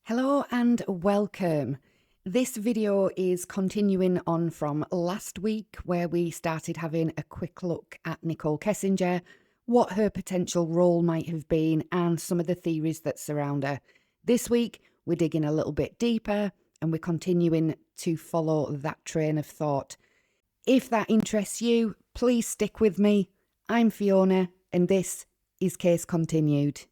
Hello and welcome. This video is continuing on from last week where we started having a quick look at Nichol Kessinger, what her potential role might have been and some of the theories that surround her. This week we're digging a little bit deeper and we're continuing to follow that train of thought. If that interests you, please stick with me. I'm Fiona and this is Case Continued.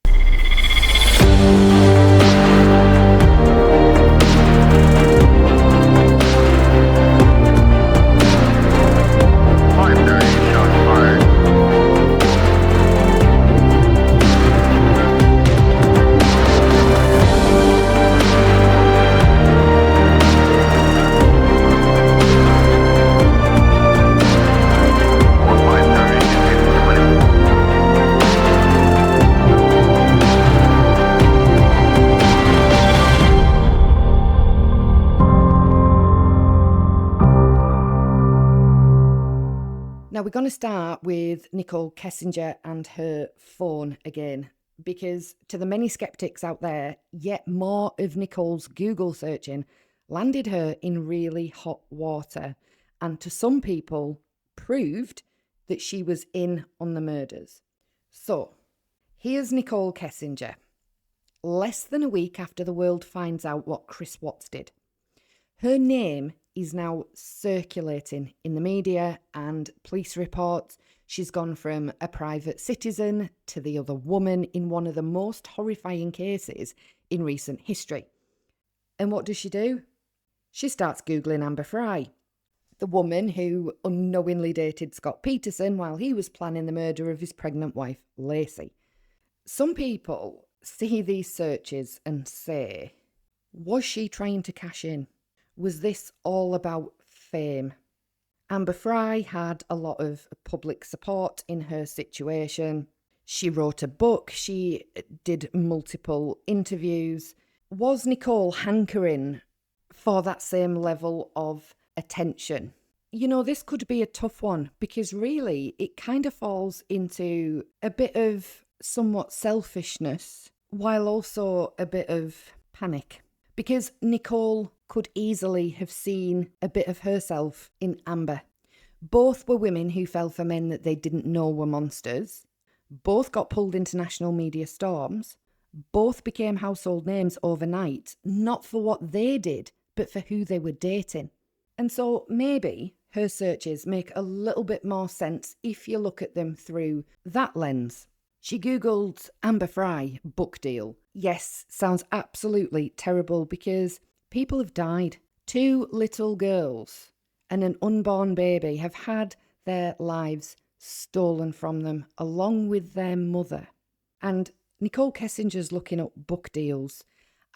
Now we're going to start with Nichol Kessinger and her phone again, because to the many skeptics out there, yet more of Nichol's Google searching landed her in really hot water, and to some people proved that she was in on the murders. So here's Nichol Kessinger, less than a week after the world finds out what Chris Watts did. Her name is now circulating in the media and police reports. She's gone from a private citizen to the other woman in one of the most horrifying cases in recent history. And what does she do? She starts Googling Amber Fry, the woman who unknowingly dated Scott Peterson while he was planning the murder of his pregnant wife, Lacey. Some people see these searches and say, was she trying to cash in? Was this all about fame? Amber Fry had a lot of public support in her situation. She wrote a book. She did multiple interviews. Was Nichol hankering for that same level of attention? You know, this could be a tough one because really it kind of falls into a bit of somewhat selfishness while also a bit of panic. Because Nichol could easily have seen a bit of herself in Amber. Both were women who fell for men that they didn't know were monsters. Both got pulled into national media storms. Both became household names overnight, not for what they did, but for who they were dating. And so maybe her searches make a little bit more sense if you look at them through that lens. She Googled Amber Fry book deal. Yes, sounds absolutely terrible because people have died. 2 little girls and an unborn baby have had their lives stolen from them along with their mother. And Nichol Kessinger's looking up book deals.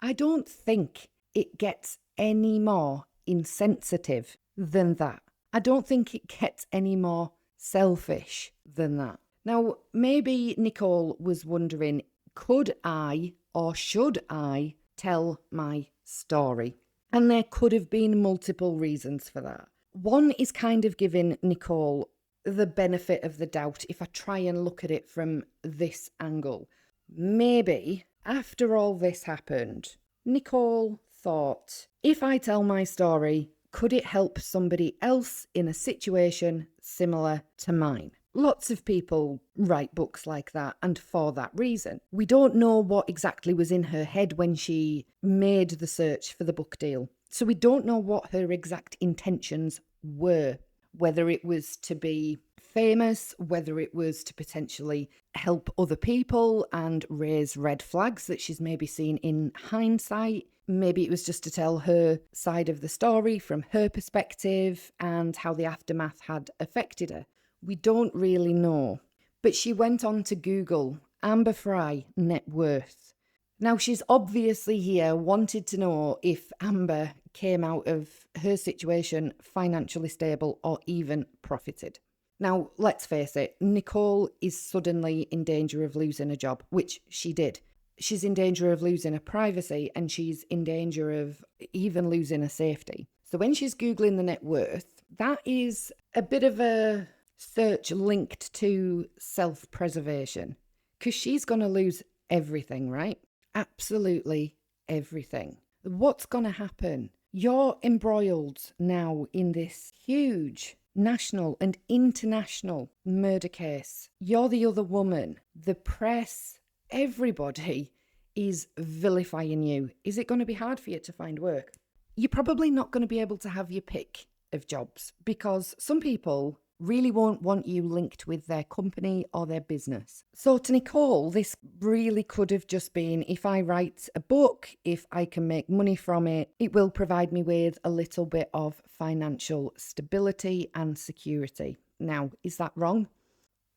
I don't think it gets any more insensitive than that. I don't think it gets any more selfish than that. Now, maybe Nichol was wondering, could I or should I tell my story? And there could have been multiple reasons for that. One is kind of giving Nichol the benefit of the doubt if I try and look at it from this angle. Maybe after all this happened, Nichol thought, if I tell my story, could it help somebody else in a situation similar to mine? Lots of people write books like that, and for that reason. We don't know what exactly was in her head when she made the search for the book deal. So we don't know what her exact intentions were, whether it was to be famous, whether it was to potentially help other people and raise red flags that she's maybe seen in hindsight. Maybe it was just to tell her side of the story from her perspective and how the aftermath had affected her. We don't really know. But she went on to Google Amber Fry net worth. Now, she's obviously here wanted to know if Amber came out of her situation financially stable or even profited. Now, let's face it, Nichol is suddenly in danger of losing a job, which she did. She's in danger of losing her privacy and she's in danger of even losing her safety. So when she's Googling the net worth, that is a bit of a search linked to self-preservation because she's going to lose everything, right? Absolutely everything. What's going to happen? You're embroiled now in this huge national and international murder case. You're the other woman. The press, everybody is vilifying you. Is it going to be hard for you to find work? You're probably not going to be able to have your pick of jobs because some people really won't want you linked with their company or their business. So to Nichol, this really could have just been, if I write a book, if I can make money from it, it will provide me with a little bit of financial stability and security. Now, is that wrong?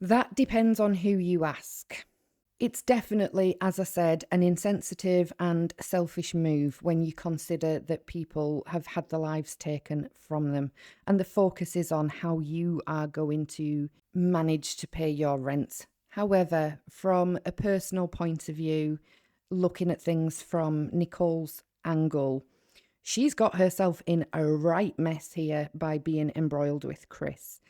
That depends on who you ask. It's definitely, as I said, an insensitive and selfish move when you consider that people have had their lives taken from them and the focus is on how you are going to manage to pay your rent. However, from a personal point of view, looking at things from Nichol's angle, she's got herself in a right mess here by being embroiled with Chris.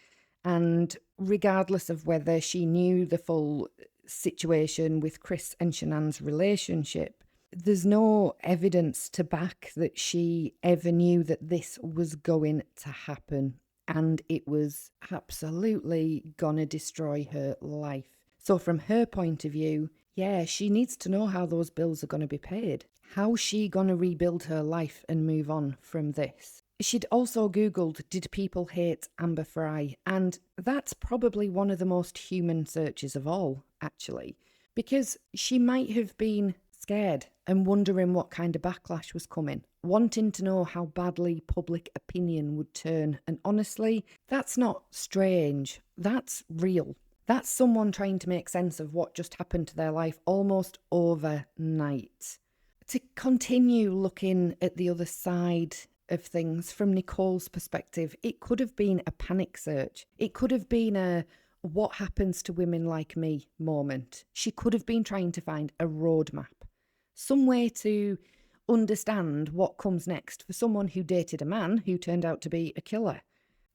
And regardless of whether she knew the full situation with Chris and Shanann's relationship, there's no evidence to back that she ever knew that this was going to happen and it was absolutely gonna destroy her life. So from her point of view, yeah, she needs to know how those bills are going to be paid. How's she going to rebuild her life and move on from this? She'd also Googled, did people hate Amber Fry? And that's probably one of the most human searches of all, actually, because she might have been scared and wondering what kind of backlash was coming, wanting to know how badly public opinion would turn. And honestly, that's not strange. That's real. That's someone trying to make sense of what just happened to their life almost overnight. To continue looking at the other side of things from Nichol's perspective, it could have been a panic search. It could have been a what happens to women like me moment. She could have been trying to find a roadmap, some way to understand what comes next for someone who dated a man who turned out to be a killer.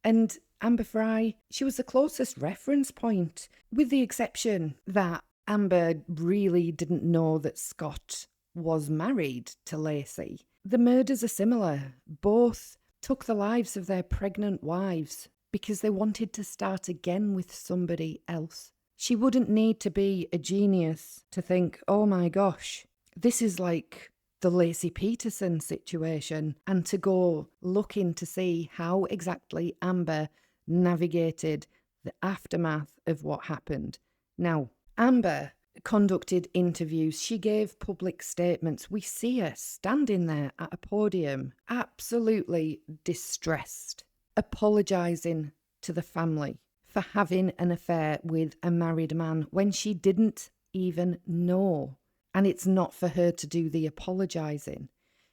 And Amber Fry, she was the closest reference point, with the exception that Amber really didn't know that Scott was married to Lacey. The murders are similar. Both took the lives of their pregnant wives because they wanted to start again with somebody else. She wouldn't need to be a genius to think, oh my gosh, this is like the Lacey Peterson situation, and to go looking to see how exactly Amber navigated the aftermath of what happened. Now, Amber conducted interviews. She gave public statements. We see her standing there at a podium, absolutely distressed, apologising to the family for having an affair with a married man when she didn't even know. And it's not for her to do the apologising.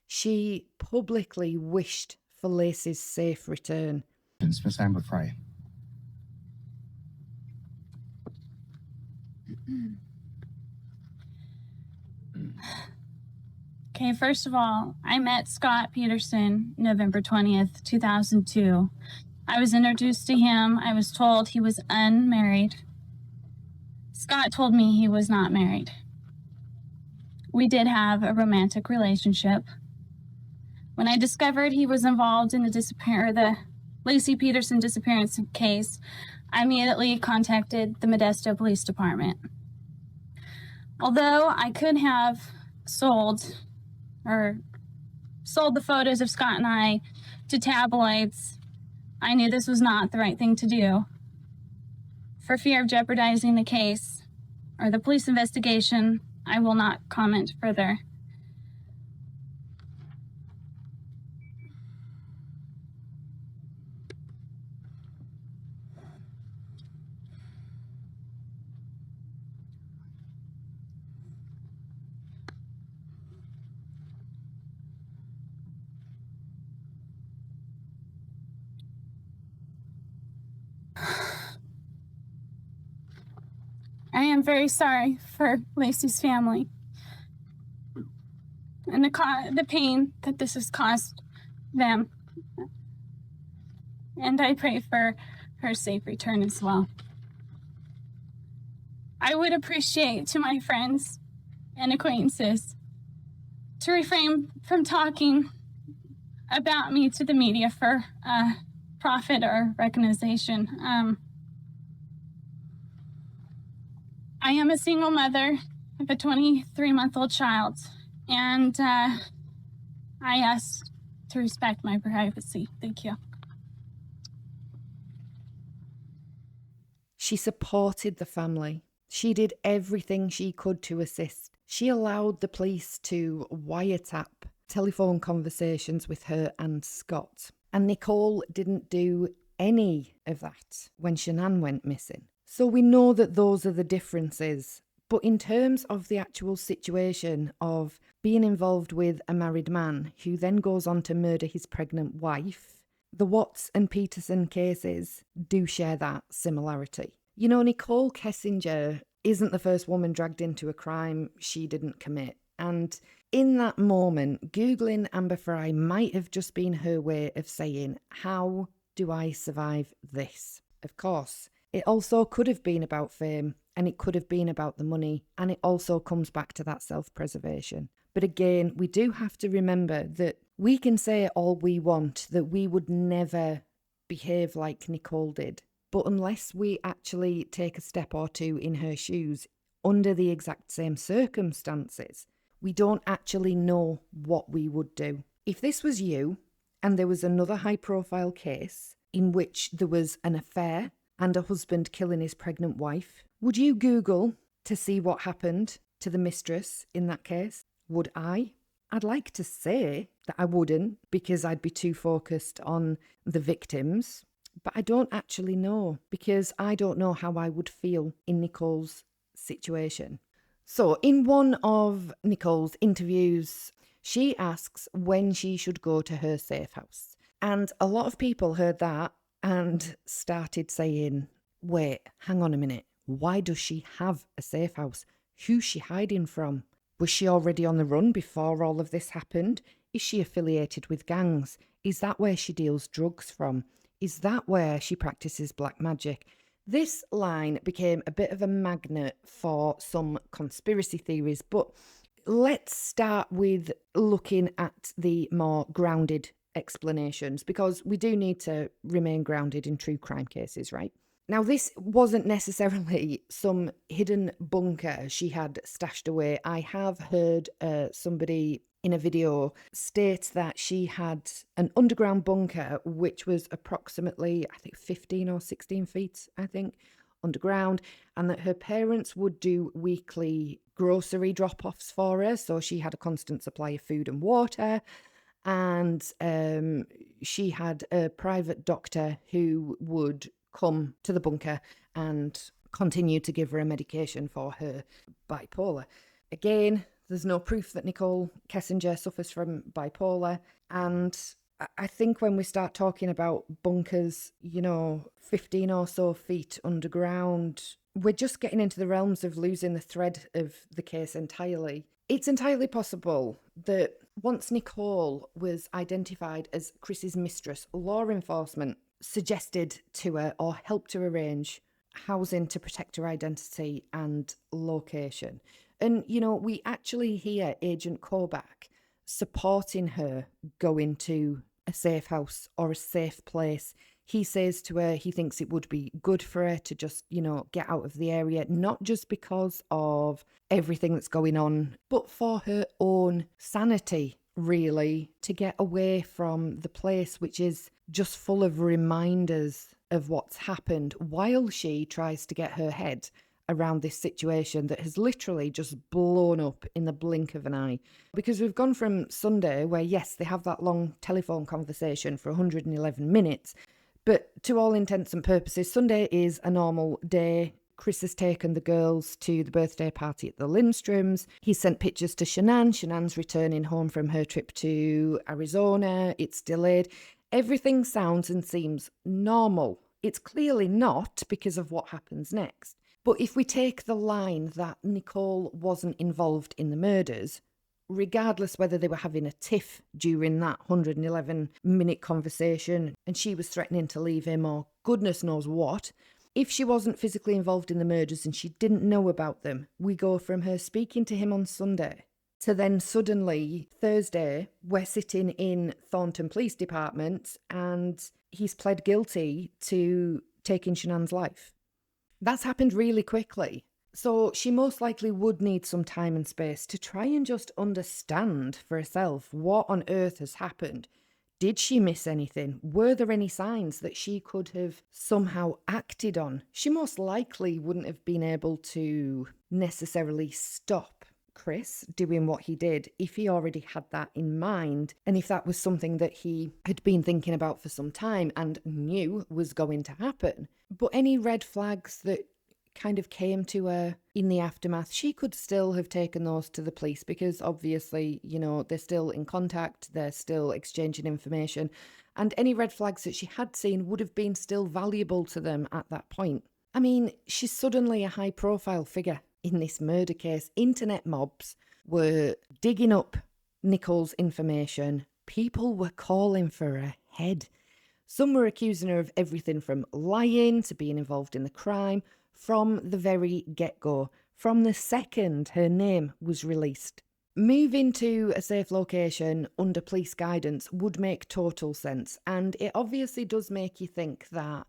She publicly wished for Lacey's safe return. Miss Amber Fry. Okay, first of all, I met Scott Peterson November 20th, 2002. I was introduced to him. I was told he was unmarried. Scott told me he was not married. We did have a romantic relationship. When I discovered he was involved in the Lacey Peterson disappearance case, I immediately contacted the Modesto Police Department. Although I could have sold the photos of Scott and I to tabloids, I knew this was not the right thing to do. For fear of jeopardizing the case or the police investigation, I will not comment further. I am very sorry for Lacey's family and the pain that this has caused them. And I pray for her safe return as well. I would appreciate to my friends and acquaintances to refrain from talking about me to the media for profit or recognition. I am a single mother of a 23-month-old child, and I ask to respect my privacy. Thank you. She supported the family. She did everything she could to assist. She allowed the police to wiretap telephone conversations with her and Scott. And Nichol didn't do any of that when Shanann went missing. So we know that those are the differences. But in terms of the actual situation of being involved with a married man who then goes on to murder his pregnant wife, the Watts and Peterson cases do share that similarity. You know, Nichol Kessinger isn't the first woman dragged into a crime she didn't commit. And in that moment, Googling Amber Fry might have just been her way of saying, how do I survive this? Of course, it also could have been about fame, and it could have been about the money, and it also comes back to that self-preservation. But again, we do have to remember that we can say all we want, that we would never behave like Nichol did. But unless we actually take a step or two in her shoes, under the exact same circumstances, we don't actually know what we would do. If this was you, and there was another high-profile case in which there was an affair and a husband killing his pregnant wife, would you Google to see what happened to the mistress in that case? Would I? I'd like to say that I wouldn't, because I'd be too focused on the victims. But I don't actually know, because I don't know how I would feel in Nichol's situation. So in one of Nichol's interviews, she asks when she should go to her safe house. And a lot of people heard that and started saying, wait, hang on a minute. Why does she have a safe house? Who's she hiding from? Was she already on the run before all of this happened? Is she affiliated with gangs? Is that where she deals drugs from? Is that where she practices black magic? This line became a bit of a magnet for some conspiracy theories, but let's start with looking at the more grounded explanations, because we do need to remain grounded in true crime cases, right? Now, this wasn't necessarily some hidden bunker she had stashed away. I have heard somebody in a video state that she had an underground bunker which was approximately, I think, 15 or 16 feet, underground, and that her parents would do weekly grocery drop-offs for her, so she had a constant supply of food and water, and she had a private doctor who would come to the bunker and continue to give her a medication for her bipolar. Again, there's no proof that Nichol Kessinger suffers from bipolar. And I think when we start talking about bunkers, 15 or so feet underground, we're just getting into the realms of losing the thread of the case entirely. It's entirely possible that once Nichol was identified as Chris's mistress, law enforcement suggested to her or helped her arrange housing to protect her identity and location. And, we actually hear Agent Kobach supporting her going to a safe house or a safe place. He says to her he thinks it would be good for her to just, get out of the area, not just because of everything that's going on, but for her own sanity, really, to get away from the place, which is just full of reminders of what's happened, while she tries to get her head around this situation that has literally just blown up in the blink of an eye. Because we've gone from Sunday, where yes, they have that long telephone conversation for 111 minutes, but to all intents and purposes, Sunday is a normal day. Chris has taken the girls to the birthday party at the Lindstroms. He's sent pictures to Shanann. Shannann's returning home from her trip to Arizona. It's delayed. Everything sounds and seems normal. It's clearly not, because of what happens next. But if we take the line that Nichol wasn't involved in the murders, regardless whether they were having a tiff during that 111-minute conversation and she was threatening to leave him or goodness knows what, if she wasn't physically involved in the murders and she didn't know about them, we go from her speaking to him on Sunday to then suddenly, Thursday, we're sitting in Thornton Police Department and he's pled guilty to taking Shanann's life. That's happened really quickly. So she most likely would need some time and space to try and just understand for herself what on earth has happened. Did she miss anything? Were there any signs that she could have somehow acted on? She most likely wouldn't have been able to necessarily stop Chris doing what he did if he already had that in mind, and if that was something that he had been thinking about for some time and knew was going to happen. But any red flags that kind of came to her in the aftermath, she could still have taken those to the police because obviously, you know, they're still in contact, they're still exchanging information, and any red flags that she had seen would have been still valuable to them at that point. I mean, she's suddenly a high-profile figure in this murder case. Internet mobs were digging up Nichol's information. People were calling for her head. Some were accusing her of everything from lying to being involved in the crime from the very get-go, from the second her name was released. Moving to a safe location under police guidance would make total sense, and it obviously does make you think that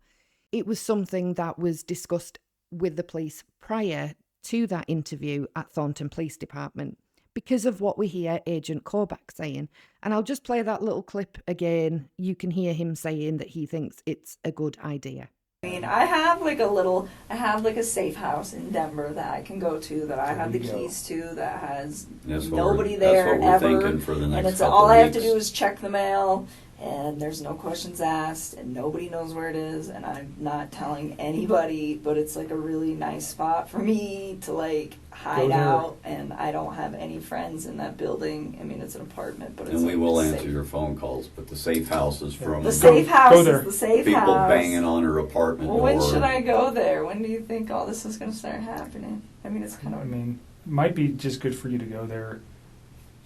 it was something that was discussed with the police prior to that interview at Thornton Police Department, because of what we hear Agent Korbach saying. And I'll just play that little clip again. You can hear him saying that he thinks it's a good idea. I mean, I have like a safe house in Denver that I can go to, that I have the keys to, that has nobody there ever. And it's all I have to do is check the mail, and there's no questions asked, and nobody knows where it is, and I'm not telling anybody, but it's like a really nice spot for me to like hide out, and I don't have any friends in that building. I mean, it's an apartment, but it's and we like will safe. answer your phone calls, but the safe house is from The safe house is the safe people house. banging on her apartment Well, door. when should I go there? When do you think all this is going to start happening? I mean, it's kind of... I mean, it might be just good for you to go there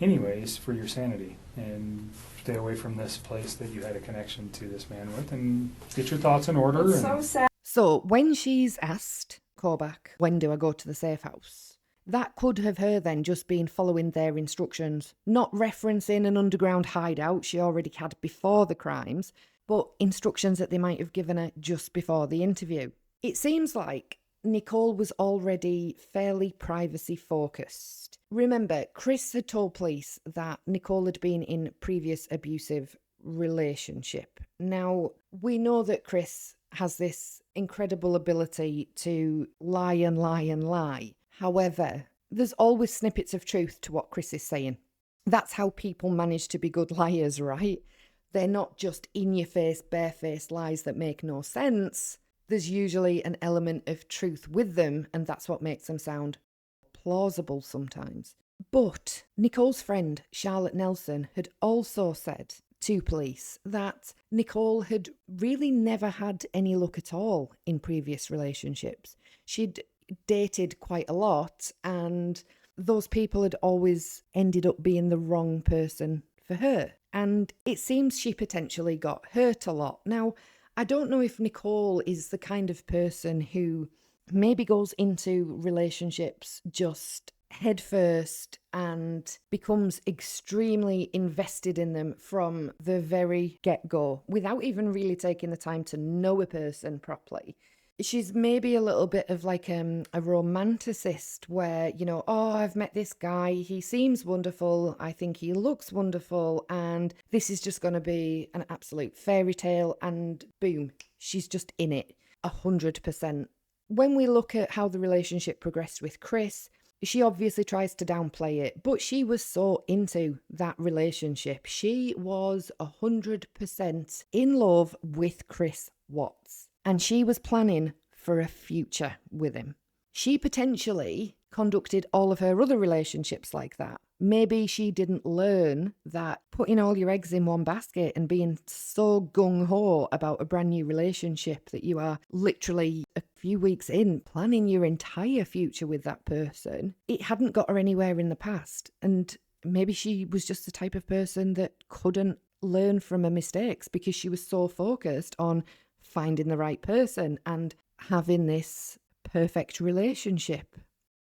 anyways for your sanity and stay away from this place that you had a connection to this man with and get your thoughts in order. It's so sad. So when she's asked Korbach, when do I go to the safe house? That could have her then just been following their instructions, not referencing an underground hideout she already had before the crimes, but instructions that they might have given her just before the interview. It seems like Nichol was already fairly privacy focused. Remember, Chris had told police that Nichol had been in previous abusive relationship. Now, we know that Chris has this incredible ability to lie and lie and lie. However, there's always snippets of truth to what Chris is saying. That's how people manage to be good liars, right? They're not just in-your-face, barefaced lies that make no sense. There's usually an element of truth with them, and that's what makes them sound plausible sometimes. But Nichol's friend, Charlotte Nelson, had also said to police that Nichol had really never had any luck at all in previous relationships. She'd dated quite a lot, and those people had always ended up being the wrong person for her. And it seems she potentially got hurt a lot. Now, I don't know if Nichol is the kind of person who maybe goes into relationships just headfirst and becomes extremely invested in them from the very get-go without even really taking the time to know a person properly. She's maybe a little bit of like a romanticist where, you know, oh, I've met this guy, he seems wonderful, I think he looks wonderful, and this is just going to be an absolute fairy tale, and boom, she's just in it 100%. When we look at how the relationship progressed with Chris, she obviously tries to downplay it, but she was so into that relationship. She was 100% in love with Chris Watts. And she was planning for a future with him. She potentially conducted all of her other relationships like that. Maybe she didn't learn that putting all your eggs in one basket and being so gung-ho about a brand new relationship that you are literally a few weeks in planning your entire future with that person, it hadn't got her anywhere in the past. And maybe she was just the type of person that couldn't learn from her mistakes because she was so focused on finding the right person and having this perfect relationship.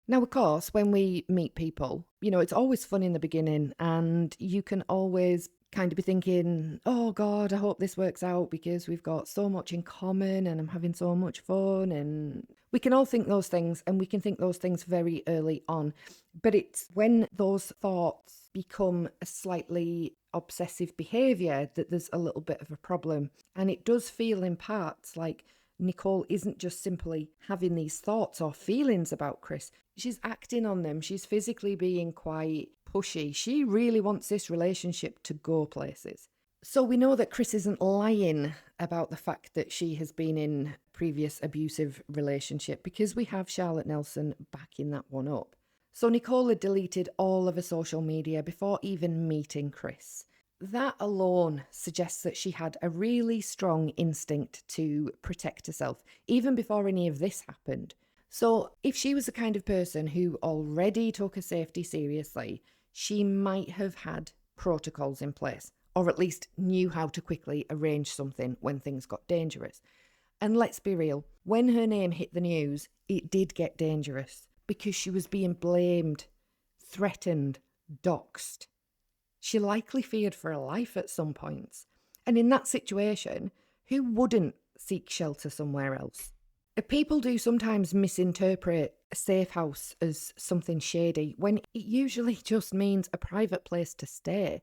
Now, of course, when we meet people, it's always fun in the beginning, and you can always kind of be thinking, oh God, I hope this works out because we've got so much in common and I'm having so much fun. And we can all think those things, and we can think those things very early on. But it's when those thoughts become a slightly obsessive behaviour that there's a little bit of a problem. And it does feel in parts like Nichol isn't just simply having these thoughts or feelings about Chris. She's acting on them. She's physically being quite pushy. She really wants this relationship to go places. So we know that Chris isn't lying about the fact that she has been in previous abusive relationship, because we have Charlotte Nelson backing that one up. So Nichol had deleted all of her social media before even meeting Chris. That alone suggests that she had a really strong instinct to protect herself, even before any of this happened. So if she was the kind of person who already took her safety seriously, she might have had protocols in place, or at least knew how to quickly arrange something when things got dangerous. And let's be real, when her name hit the news, it did get dangerous, because she was being blamed, threatened, doxed. She likely feared for her life at some points. And in that situation, who wouldn't seek shelter somewhere else? People do sometimes misinterpret a safe house as something shady, when it usually just means a private place to stay.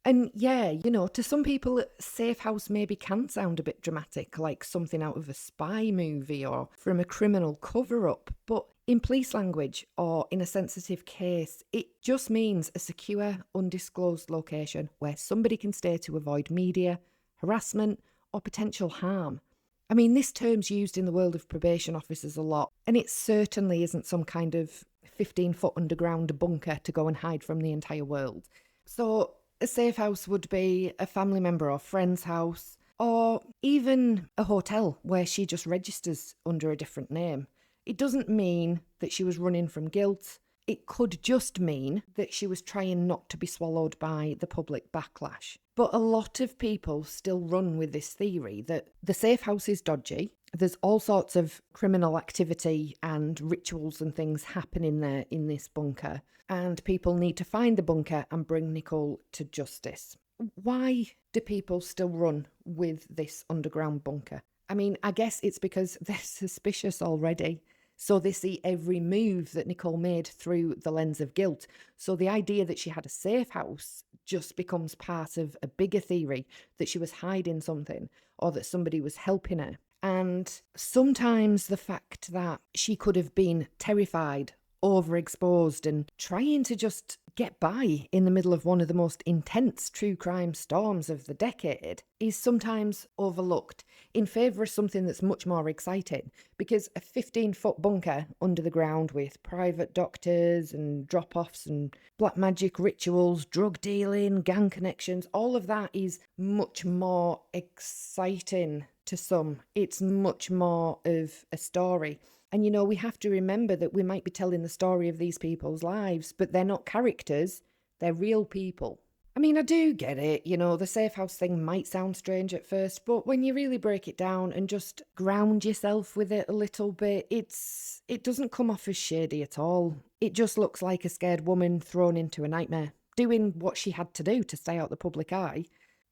And yeah, to some people, safe house maybe can sound a bit dramatic, like something out of a spy movie or from a criminal cover-up. But in police language, or in a sensitive case, it just means a secure, undisclosed location where somebody can stay to avoid media, harassment, or potential harm. I mean, this term's used in the world of probation officers a lot, and it certainly isn't some kind of 15-foot underground bunker to go and hide from the entire world. So a safe house would be a family member or friend's house, or even a hotel where she just registers under a different name. It doesn't mean that she was running from guilt. It could just mean that she was trying not to be swallowed by the public backlash. But a lot of people still run with this theory that the safe house is dodgy. There's all sorts of criminal activity and rituals and things happening there in this bunker, and people need to find the bunker and bring Nichol to justice. Why do people still run with this underground bunker? I mean, I guess it's because they're suspicious already. So they see every move that Nichol made through the lens of guilt. So the idea that she had a safe house just becomes part of a bigger theory that she was hiding something, or that somebody was helping her. And sometimes the fact that she could have been terrified, overexposed, and trying to just get by in the middle of one of the most intense true crime storms of the decade is sometimes overlooked in favour of something that's much more exciting, because a 15-foot bunker under the ground with private doctors and drop-offs and black magic rituals, drug dealing, gang connections, all of that is much more exciting to some. It's much more of a story. And, we have to remember that we might be telling the story of these people's lives, but they're not characters, they're real people. I mean, I do get it, the safe house thing might sound strange at first, but when you really break it down and just ground yourself with it a little bit, it doesn't come off as shady at all. It just looks like a scared woman thrown into a nightmare, doing what she had to do to stay out the public eye,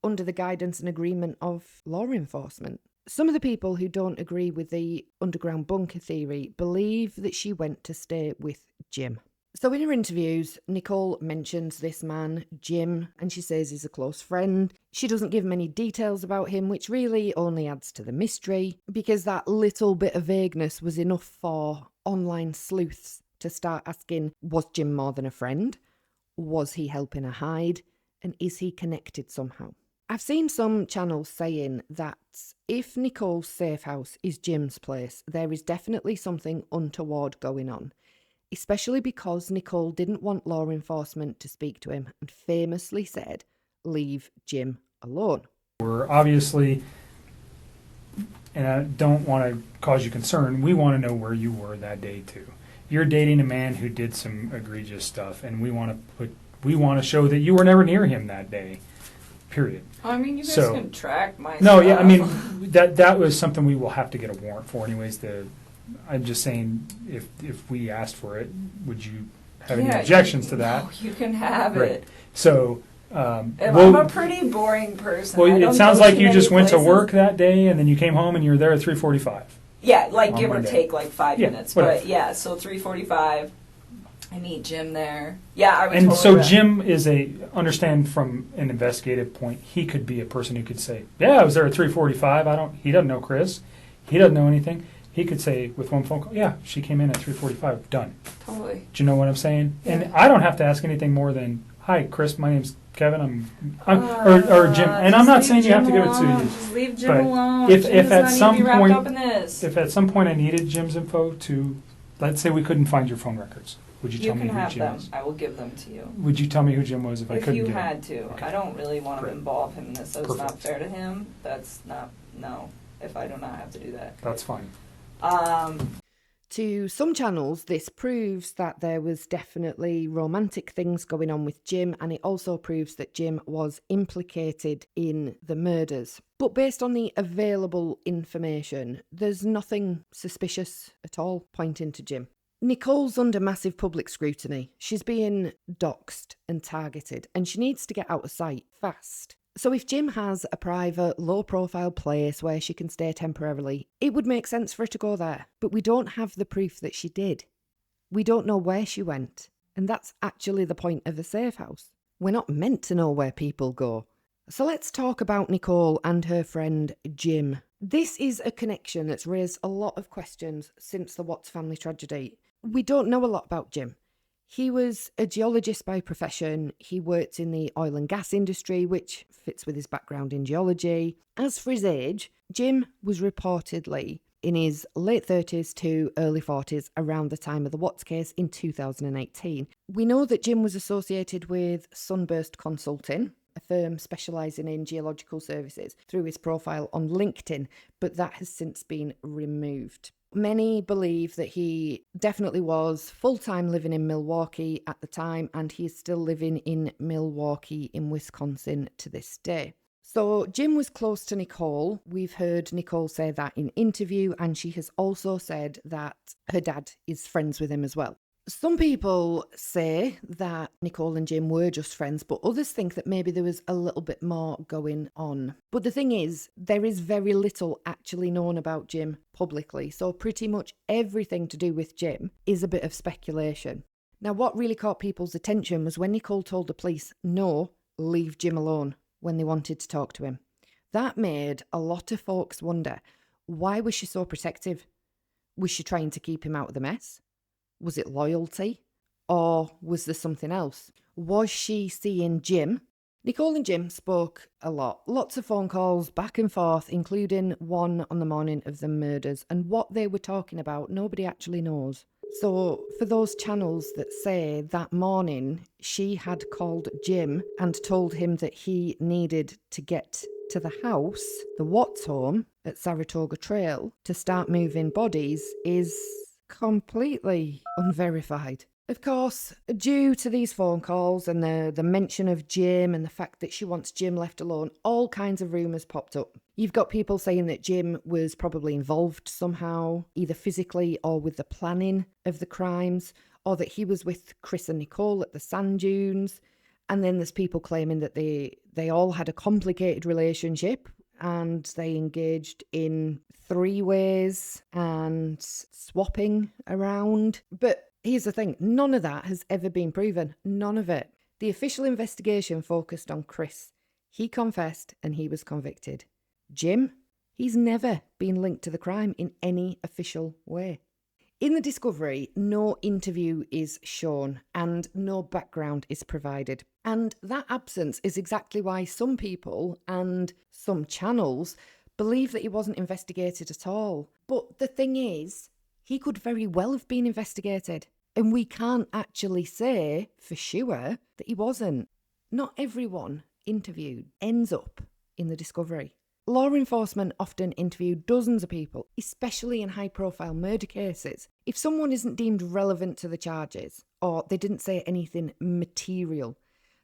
under the guidance and agreement of law enforcement. Some of the people who don't agree with the underground bunker theory believe that she went to stay with Jim. So in her interviews, Nichol mentions this man, Jim, and she says he's a close friend. She doesn't give many details about him, which really only adds to the mystery, because that little bit of vagueness was enough for online sleuths to start asking, was Jim more than a friend? Was he helping her hide? And is he connected somehow? I've seen some channels saying that if Nichol's safe house is Jim's place, there is definitely something untoward going on, especially because Nichol didn't want law enforcement to speak to him and famously said, "Leave Jim alone." We're obviously, and I don't want to cause you concern, we want to know where you were that day too. You're dating a man who did some egregious stuff, and we want to show that you were never near him that day. Period. I mean, you guys can track my No, stuff. yeah, I mean, that was something we will have to get a warrant for anyways, to I'm just saying, if we asked for it, would you have any objections to that? No, you can have Right. it. So, I'm a pretty boring person. well, I don't it sounds go like too you many just went to places. work that day, and then you came home and you were there at 3:45. Yeah, like on give Monday. or take like 5 Yeah, minutes. whatever. But yeah, so 3:45. I meet Jim there. Yeah, I would And totally so Jim is understand from an investigative point, he could be a person who could say, yeah, I was there at 3:45. He doesn't know Chris. He doesn't know anything. He could say with one phone call, yeah, she came in at 3:45, done. Totally. Do you know what I'm saying? Yeah. And I don't have to ask anything more than, hi, Chris, my name's Kevin, or Jim. And I'm not saying you have to give it to you. Just leave Jim But alone. if Jim does at not some need to be wrapped point- up in this. If at some point I needed Jim's info to, let's say we couldn't find your phone records, would you You tell me can who have Jim them. was? I will give them to you. Would you tell me who Jim was if I If couldn't you get him? had to. Okay. I don't really want to Great. involve him in this. So it's not Perfect. fair to him. That's not, no, if I do not have to do that. That's fine. To some channels, this proves that there was definitely romantic things going on with Jim, and it also proves that Jim was implicated in the murders. But based on the available information, there's nothing suspicious at all pointing to Jim. Nicole's under massive public scrutiny. She's being doxxed and targeted, and she needs to get out of sight fast. So if Jim has a private, low-profile place where she can stay temporarily, it would make sense for her to go there. But we don't have the proof that she did. We don't know where she went. And that's actually the point of a safe house. We're not meant to know where people go. So let's talk about Nichol and her friend Jim. This is a connection that's raised a lot of questions since the Watts family tragedy. We don't know a lot about Jim. He was a geologist by profession. He worked in the oil and gas industry, which fits with his background in geology. As for his age, Jim was reportedly in his late 30s to early 40s around the time of the Watts case in 2018. We know that Jim was associated with Sunburst Consulting, a firm specialising in geological services, through his profile on LinkedIn, but that has since been removed. Many believe that he definitely was full-time living in Milwaukee at the time, and he is still living in Milwaukee in Wisconsin to this day. So Jim was close to Nichol. We've heard Nichol say that in interview, and she has also said that her dad is friends with him as well. Some people say that Nichol and Jim were just friends, but others think that maybe there was a little bit more going on. But the thing is, there is very little actually known about Jim publicly, so pretty much everything to do with Jim is a bit of speculation. Now, what really caught people's attention was when Nichol told the police, no, leave Jim alone, when they wanted to talk to him. That made a lot of folks wonder, why was she so protective? Was she trying to keep him out of the mess? Was it loyalty? Or was there something else? Was she seeing Jim? Nichol and Jim spoke a lot. Lots of phone calls back and forth, including one on the morning of the murders. And what they were talking about, nobody actually knows. So for those channels that say that morning she had called Jim and told him that he needed to get to the house, the Watts home at Saratoga Trail, to start moving bodies is completely unverified. Of course, due to these phone calls and the mention of Jim and the fact that she wants Jim left alone, all kinds of rumours popped up. You've got people saying that Jim was probably involved somehow, either physically or with the planning of the crimes, or that he was with Chris and Nichol at the sand dunes. And then there's people claiming that they all had a complicated relationship and they engaged in three-ways and swapping around. But here's the thing, none of that has ever been proven. None of it. The official investigation focused on Chris. He confessed and he was convicted. Jim, he's never been linked to the crime in any official way. In the discovery, no interview is shown and no background is provided. And that absence is exactly why some people and some channels believe that he wasn't investigated at all. But the thing is, he could very well have been investigated. And we can't actually say for sure that he wasn't. Not everyone interviewed ends up in the discovery. Law enforcement often interview dozens of people, especially in high-profile murder cases. If someone isn't deemed relevant to the charges, or they didn't say anything material,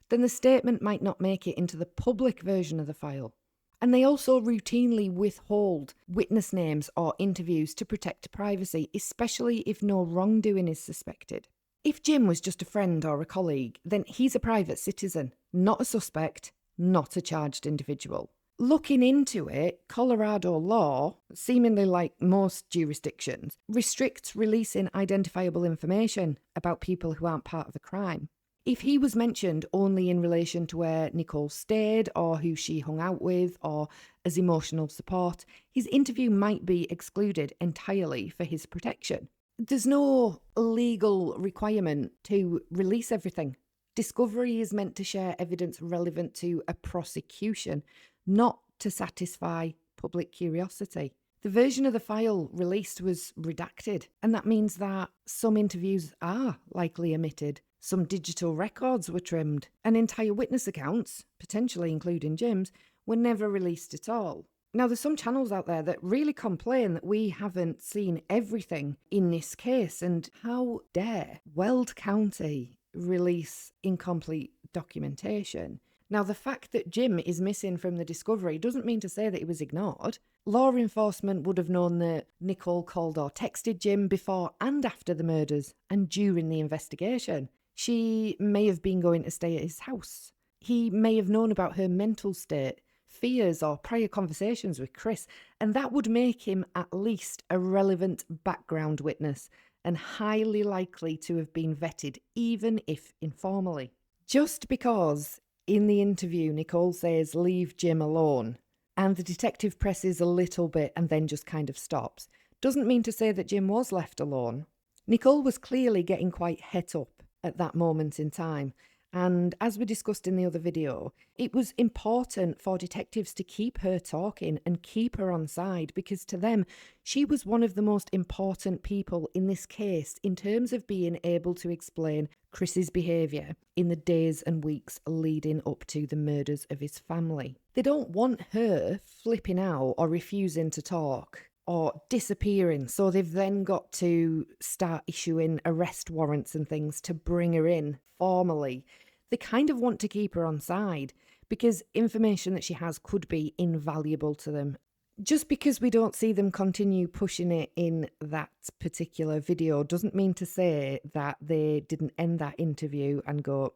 then the statement might not make it into the public version of the file. And they also routinely withhold witness names or interviews to protect privacy, especially if no wrongdoing is suspected. If Jim was just a friend or a colleague, then he's a private citizen, not a suspect, not a charged individual. Looking into it, Colorado law, seemingly like most jurisdictions, restricts releasing identifiable information about people who aren't part of a crime. If he was mentioned only in relation to where Nichol stayed or who she hung out with or as emotional support, his interview might be excluded entirely for his protection. There's no legal requirement to release everything. Discovery is meant to share evidence relevant to a prosecution, not to satisfy public curiosity. The version of the file released was redacted, and that means that some interviews are likely omitted. Some digital records were trimmed, and entire witness accounts, potentially including Jim's, were never released at all. Now, there's some channels out there that really complain that we haven't seen everything in this case, and how dare Weld County release incomplete documentation. Now, the fact that Jim is missing from the discovery doesn't mean to say that he was ignored. Law enforcement would have known that Nichol called or texted Jim before and after the murders and during the investigation. She may have been going to stay at his house. He may have known about her mental state, fears or prior conversations with Chris, and that would make him at least a relevant background witness and highly likely to have been vetted, even if informally. Just because in the interview Nichol says, "Leave Jim alone," and the detective presses a little bit and then just kind of stops, doesn't mean to say that Jim was left alone. Nichol was clearly getting quite het up at that moment in time. And as we discussed in the other video, it was important for detectives to keep her talking and keep her on side, because to them, she was one of the most important people in this case in terms of being able to explain Chris's behaviour in the days and weeks leading up to the murders of his family. They don't want her flipping out or refusing to talk or disappearing, so they've then got to start issuing arrest warrants and things to bring her in formally. They kind of want to keep her on side because information that she has could be invaluable to them. Just because we don't see them continue pushing it in that particular video doesn't mean to say that they didn't end that interview and go,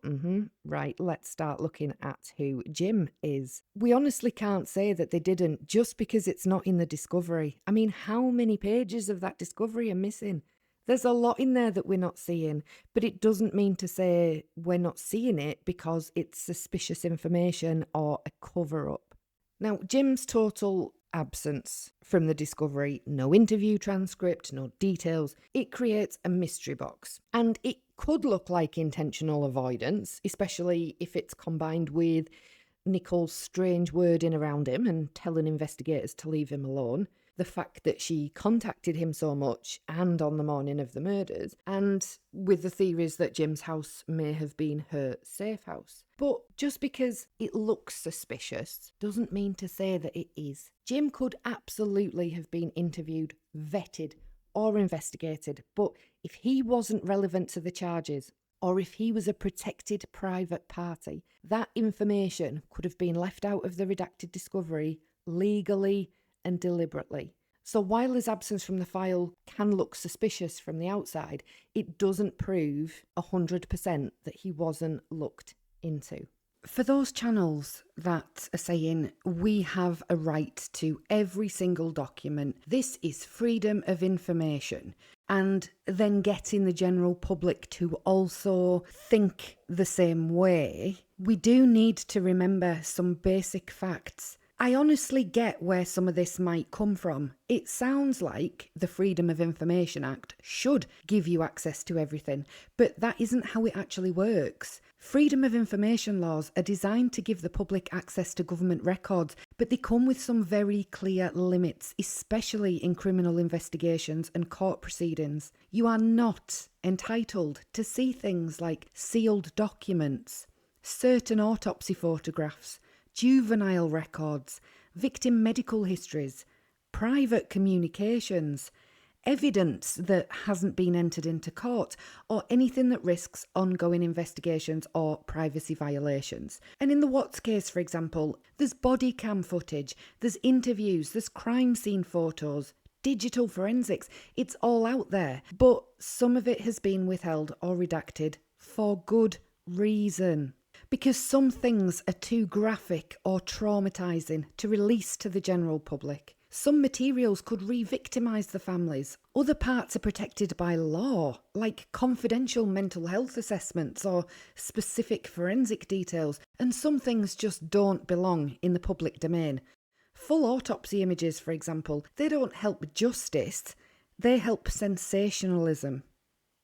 right, let's start looking at who Jim is. We honestly can't say that they didn't just because it's not in the discovery. I mean, how many pages of that discovery are missing? There's a lot in there that we're not seeing, but it doesn't mean to say we're not seeing it because it's suspicious information or a cover-up. Now, Jim's total absence from the discovery, no interview transcript, no details, it creates a mystery box. And it could look like intentional avoidance, especially if it's combined with Nichol's strange wording around him and telling investigators to leave him alone. The fact that she contacted him so much and on the morning of the murders, and with the theories that Jim's house may have been her safe house. But just because it looks suspicious doesn't mean to say that it is. Jim could absolutely have been interviewed, vetted, or investigated, but if he wasn't relevant to the charges, or if he was a protected private party, that information could have been left out of the redacted discovery legally and deliberately. So while his absence from the file can look suspicious from the outside, it doesn't prove 100% that he wasn't looked into. For those channels that are saying we have a right to every single document, this is freedom of information, and then getting the general public to also think the same way, we do need to remember some basic facts. I honestly get where some of this might come from. It sounds like the Freedom of Information Act should give you access to everything, but that isn't how it actually works. Freedom of information laws are designed to give the public access to government records, but they come with some very clear limits, especially in criminal investigations and court proceedings. You are not entitled to see things like sealed documents, certain autopsy photographs, juvenile records, victim medical histories, private communications, evidence that hasn't been entered into court, or anything that risks ongoing investigations or privacy violations. And in the Watts case, for example, there's body cam footage, there's interviews, there's crime scene photos, digital forensics. It's all out there. But some of it has been withheld or redacted for good reason. Because some things are too graphic or traumatising to release to the general public. Some materials could re-victimise the families. Other parts are protected by law, like confidential mental health assessments or specific forensic details, and some things just don't belong in the public domain. Full autopsy images, for example, they don't help justice, they help sensationalism.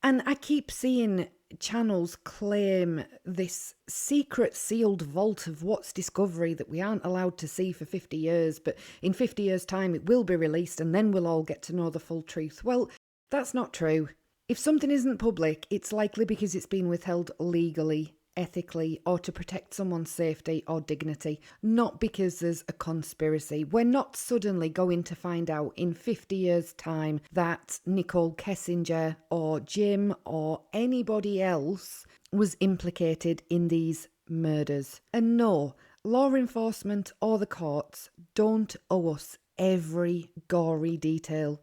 And I keep seeing channels claim this secret sealed vault of Watts discovery that we aren't allowed to see for 50 years, but in 50 years' time it will be released and then we'll all get to know the full truth. Well, that's not true. If something isn't public, it's likely because it's been withheld legally, ethically, or to protect someone's safety or dignity, not because there's a conspiracy. We're not suddenly going to find out in 50 years' time that Nichol Kessinger or Jim or anybody else was implicated in these murders. And no, law enforcement or the courts don't owe us every gory detail.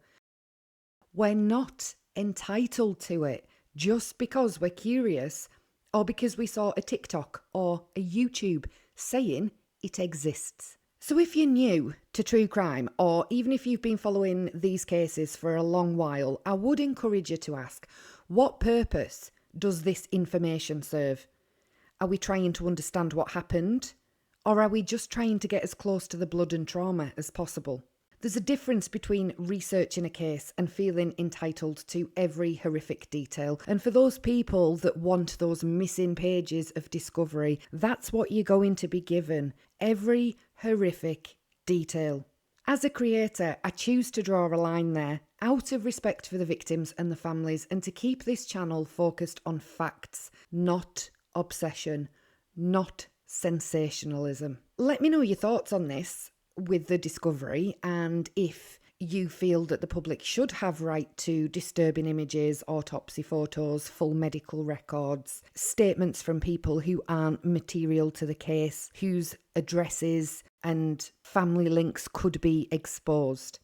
We're not entitled to it just because we're curious, or because we saw a TikTok or a YouTube saying it exists. So if you're new to true crime, or even if you've been following these cases for a long while, I would encourage you to ask, what purpose does this information serve? Are we trying to understand what happened? Or are we just trying to get as close to the blood and trauma as possible? There's a difference between researching a case and feeling entitled to every horrific detail. And for those people that want those missing pages of discovery, that's what you're going to be given. Every horrific detail. As a creator, I choose to draw a line there, out of respect for the victims and the families, and to keep this channel focused on facts, not obsession, not sensationalism. Let me know your thoughts on this with the discovery, and if you feel that the public should have right to disturbing images, autopsy photos, full medical records, statements from people who aren't material to the case, whose addresses and family links could be exposed.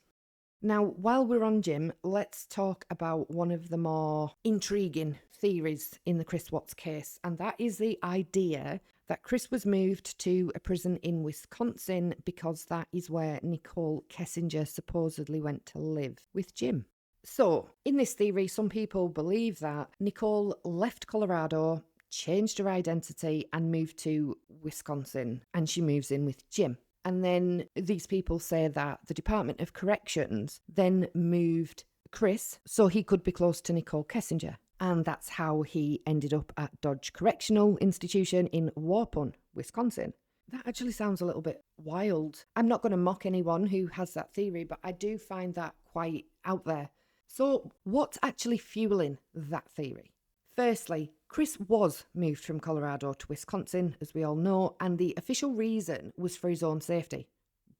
Now, while we're on Jim, let's talk about one of the more intriguing theories in the Chris Watts case, and that is the idea that Chris was moved to a prison in Wisconsin because that is where Nichol Kessinger supposedly went to live with Jim. So, in this theory, some people believe that Nichol left Colorado, changed her identity, and moved to Wisconsin, and she moves in with Jim. And then these people say that the Department of Corrections then moved Chris so he could be close to Nichol Kessinger. And that's how he ended up at Dodge Correctional Institution in Waupun, Wisconsin. That actually sounds a little bit wild. I'm not going to mock anyone who has that theory, but I do find that quite out there. So what's actually fueling that theory? Firstly, Chris was moved from Colorado to Wisconsin, as we all know, and the official reason was for his own safety.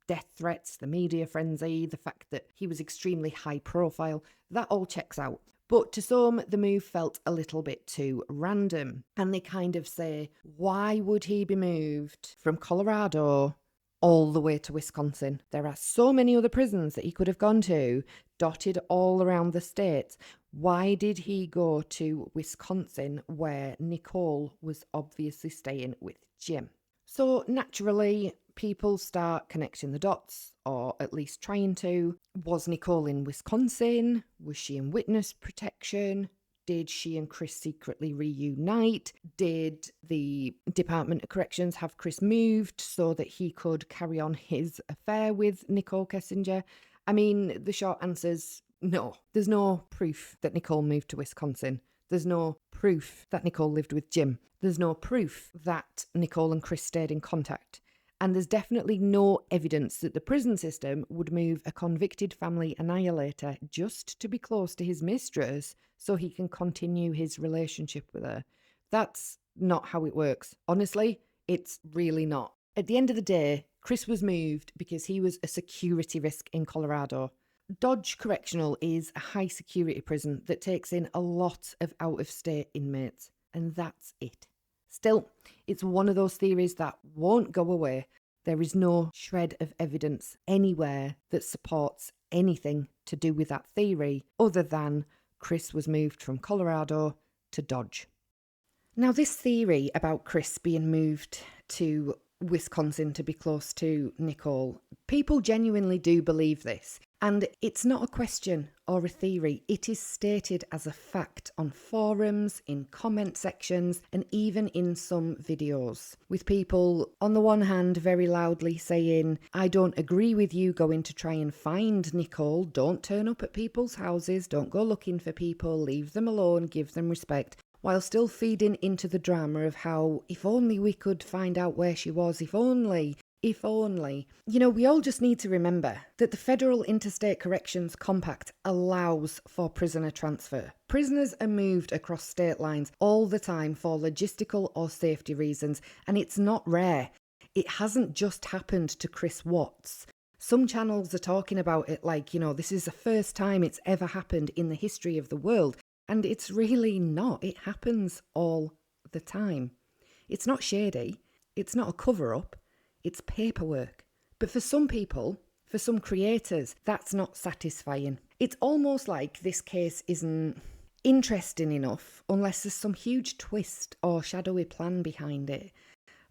Death threats, the media frenzy, the fact that he was extremely high profile, that all checks out. But to some, the move felt a little bit too random. And they kind of say, why would he be moved from Colorado all the way to Wisconsin? There are so many other prisons that he could have gone to, dotted all around the state. Why did he go to Wisconsin, where Nichol was obviously staying with Jim? So naturally, people start connecting the dots, or at least trying to. Was Nichol in Wisconsin? Was she in witness protection? Did she and Chris secretly reunite? Did the Department of Corrections have Chris moved so that he could carry on his affair with Nichol Kessinger? I mean, the short answer's no. There's no proof that Nichol moved to Wisconsin. There's no proof that Nichol lived with Jim. There's no proof that Nichol and Chris stayed in contact. And there's definitely no evidence that the prison system would move a convicted family annihilator just to be close to his mistress so he can continue his relationship with her. That's not how it works. Honestly, it's really not. At the end of the day, Chris was moved because he was a security risk in Colorado. Dodge Correctional is a high security prison that takes in a lot of out-of-state inmates, and that's it. Still, it's one of those theories that won't go away. There is no shred of evidence anywhere that supports anything to do with that theory other than Chris was moved from Colorado to Dodge. Now, this theory about Chris being moved to Wisconsin to be close to Nichol, people genuinely do believe this. And it's not a question or a theory. It is stated as a fact on forums, in comment sections, and even in some videos, with people on the one hand very loudly saying, I don't agree with you going to try and find Nichol, don't turn up at people's houses, don't go looking for people, leave them alone, give them respect, while still feeding into the drama of how, if only we could find out where she was, if only. You know, we all just need to remember that the Federal Interstate Corrections Compact allows for prisoner transfer. Prisoners are moved across state lines all the time for logistical or safety reasons, and it's not rare. It hasn't just happened to Chris Watts. Some channels are talking about it like, you know, this is the first time it's ever happened in the history of the world, and it's really not. It happens all the time. It's not shady. It's not a cover-up. It's paperwork. But for some people, for some creators, that's not satisfying. It's almost like this case isn't interesting enough unless there's some huge twist or shadowy plan behind it.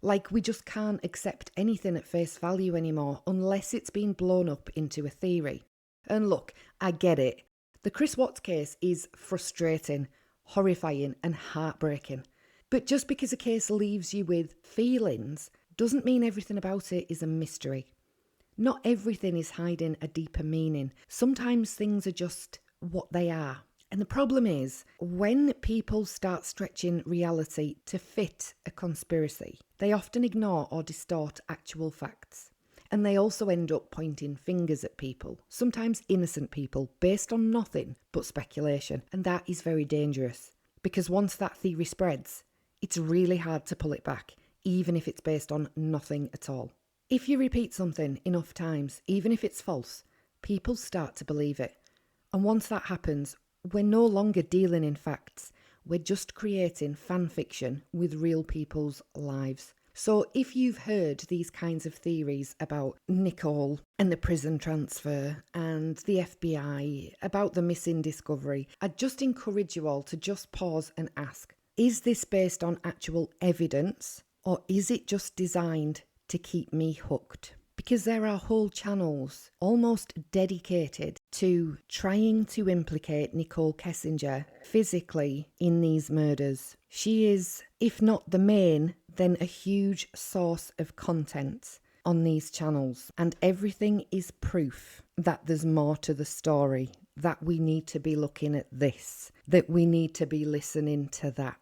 Like we just can't accept anything at face value anymore unless it's been blown up into a theory. And look, I get it. The Chris Watts case is frustrating, horrifying, and heartbreaking. But just because a case leaves you with feelings doesn't mean everything about it is a mystery. Not everything is hiding a deeper meaning. Sometimes things are just what they are. And the problem is, when people start stretching reality to fit a conspiracy, they often ignore or distort actual facts. And they also end up pointing fingers at people, sometimes innocent people, based on nothing but speculation. And that is very dangerous, because once that theory spreads, it's really hard to pull it back, even if it's based on nothing at all. If you repeat something enough times, even if it's false, people start to believe it. And once that happens, we're no longer dealing in facts. We're just creating fan fiction with real people's lives. So if you've heard these kinds of theories about Nichol and the prison transfer and the FBI, about the missing discovery, I'd just encourage you all to just pause and ask, is this based on actual evidence? Or is it just designed to keep me hooked? Because there are whole channels almost dedicated to trying to implicate Nichol Kessinger physically in these murders. She is, if not the main, then a huge source of content on these channels. And everything is proof that there's more to the story, that we need to be looking at this, that we need to be listening to that.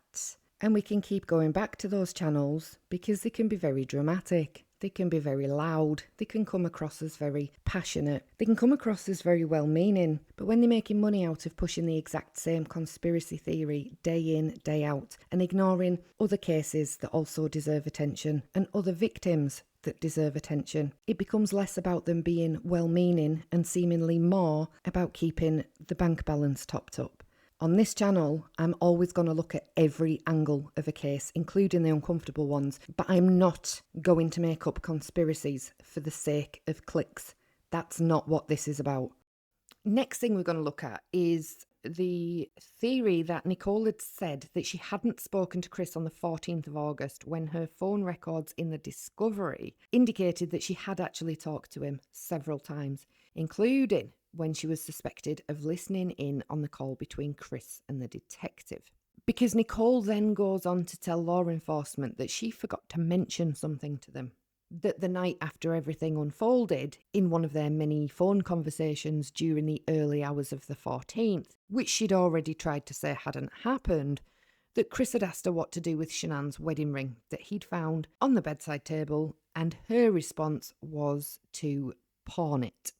And we can keep going back to those channels because they can be very dramatic. They can be very loud. They can come across as very passionate. They can come across as very well-meaning. But when they're making money out of pushing the exact same conspiracy theory day in, day out, and ignoring other cases that also deserve attention and other victims that deserve attention, it becomes less about them being well-meaning and seemingly more about keeping the bank balance topped up. On this channel, I'm always going to look at every angle of a case, including the uncomfortable ones, but I'm not going to make up conspiracies for the sake of clicks. That's not what this is about. Next thing we're going to look at is the theory that Nichol had said that she hadn't spoken to Chris on the 14th of August when her phone records in the discovery indicated that she had actually talked to him several times, including when she was suspected of listening in on the call between Chris and the detective. Because Nichol then goes on to tell law enforcement that she forgot to mention something to them. That the night after everything unfolded, in one of their many phone conversations during the early hours of the 14th, which she'd already tried to say hadn't happened, that Chris had asked her what to do with Shanann's wedding ring that he'd found on the bedside table, and her response was to pawn it.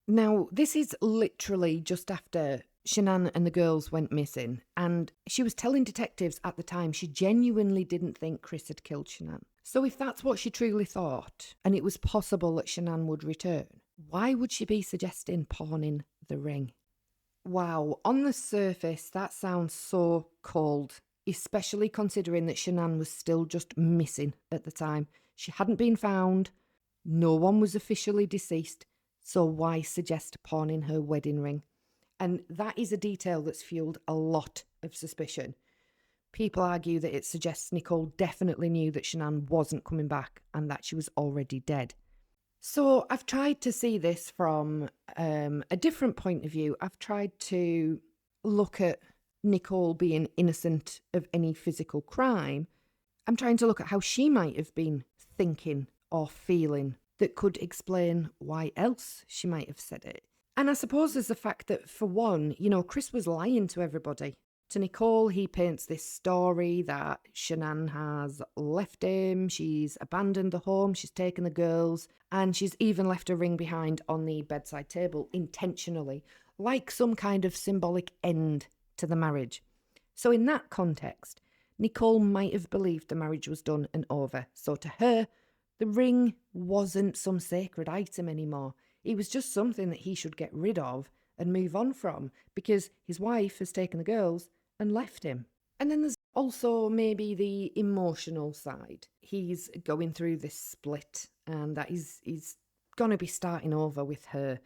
Now, this is literally just after Shanann and the girls went missing, and she was telling detectives at the time she genuinely didn't think Chris had killed Shanann. So if that's what she truly thought, and it was possible that Shanann would return, Why would she be suggesting pawning the ring? Wow, on the surface, that sounds so cold, especially considering that Shanann was still just missing at the time. She hadn't been found, no one was officially deceased, so why suggest pawning her wedding ring? And that is a detail that's fueled a lot of suspicion. People argue that it suggests Nichol definitely knew that Shanann wasn't coming back and that she was already dead. So I've tried to see this from a different point of view. I've tried to look at Nichol being innocent of any physical crime. I'm trying to look at how she might have been thinking or feeling that could explain why else she might have said it. And I suppose there's the fact that, for one, Chris was lying to everybody. To Nichol, he paints this story that Shanann has left him, she's abandoned the home, she's taken the girls, and she's even left a ring behind on the bedside table intentionally, like some kind of symbolic end to the marriage. So in that context, Nichol might have believed the marriage was done and over. So to her, the ring wasn't some sacred item anymore. It was just something that he should get rid of and move on from, because his wife has taken the girls and left him. And then there's also maybe the emotional side. He's going through this split and that he's going to be starting over with her.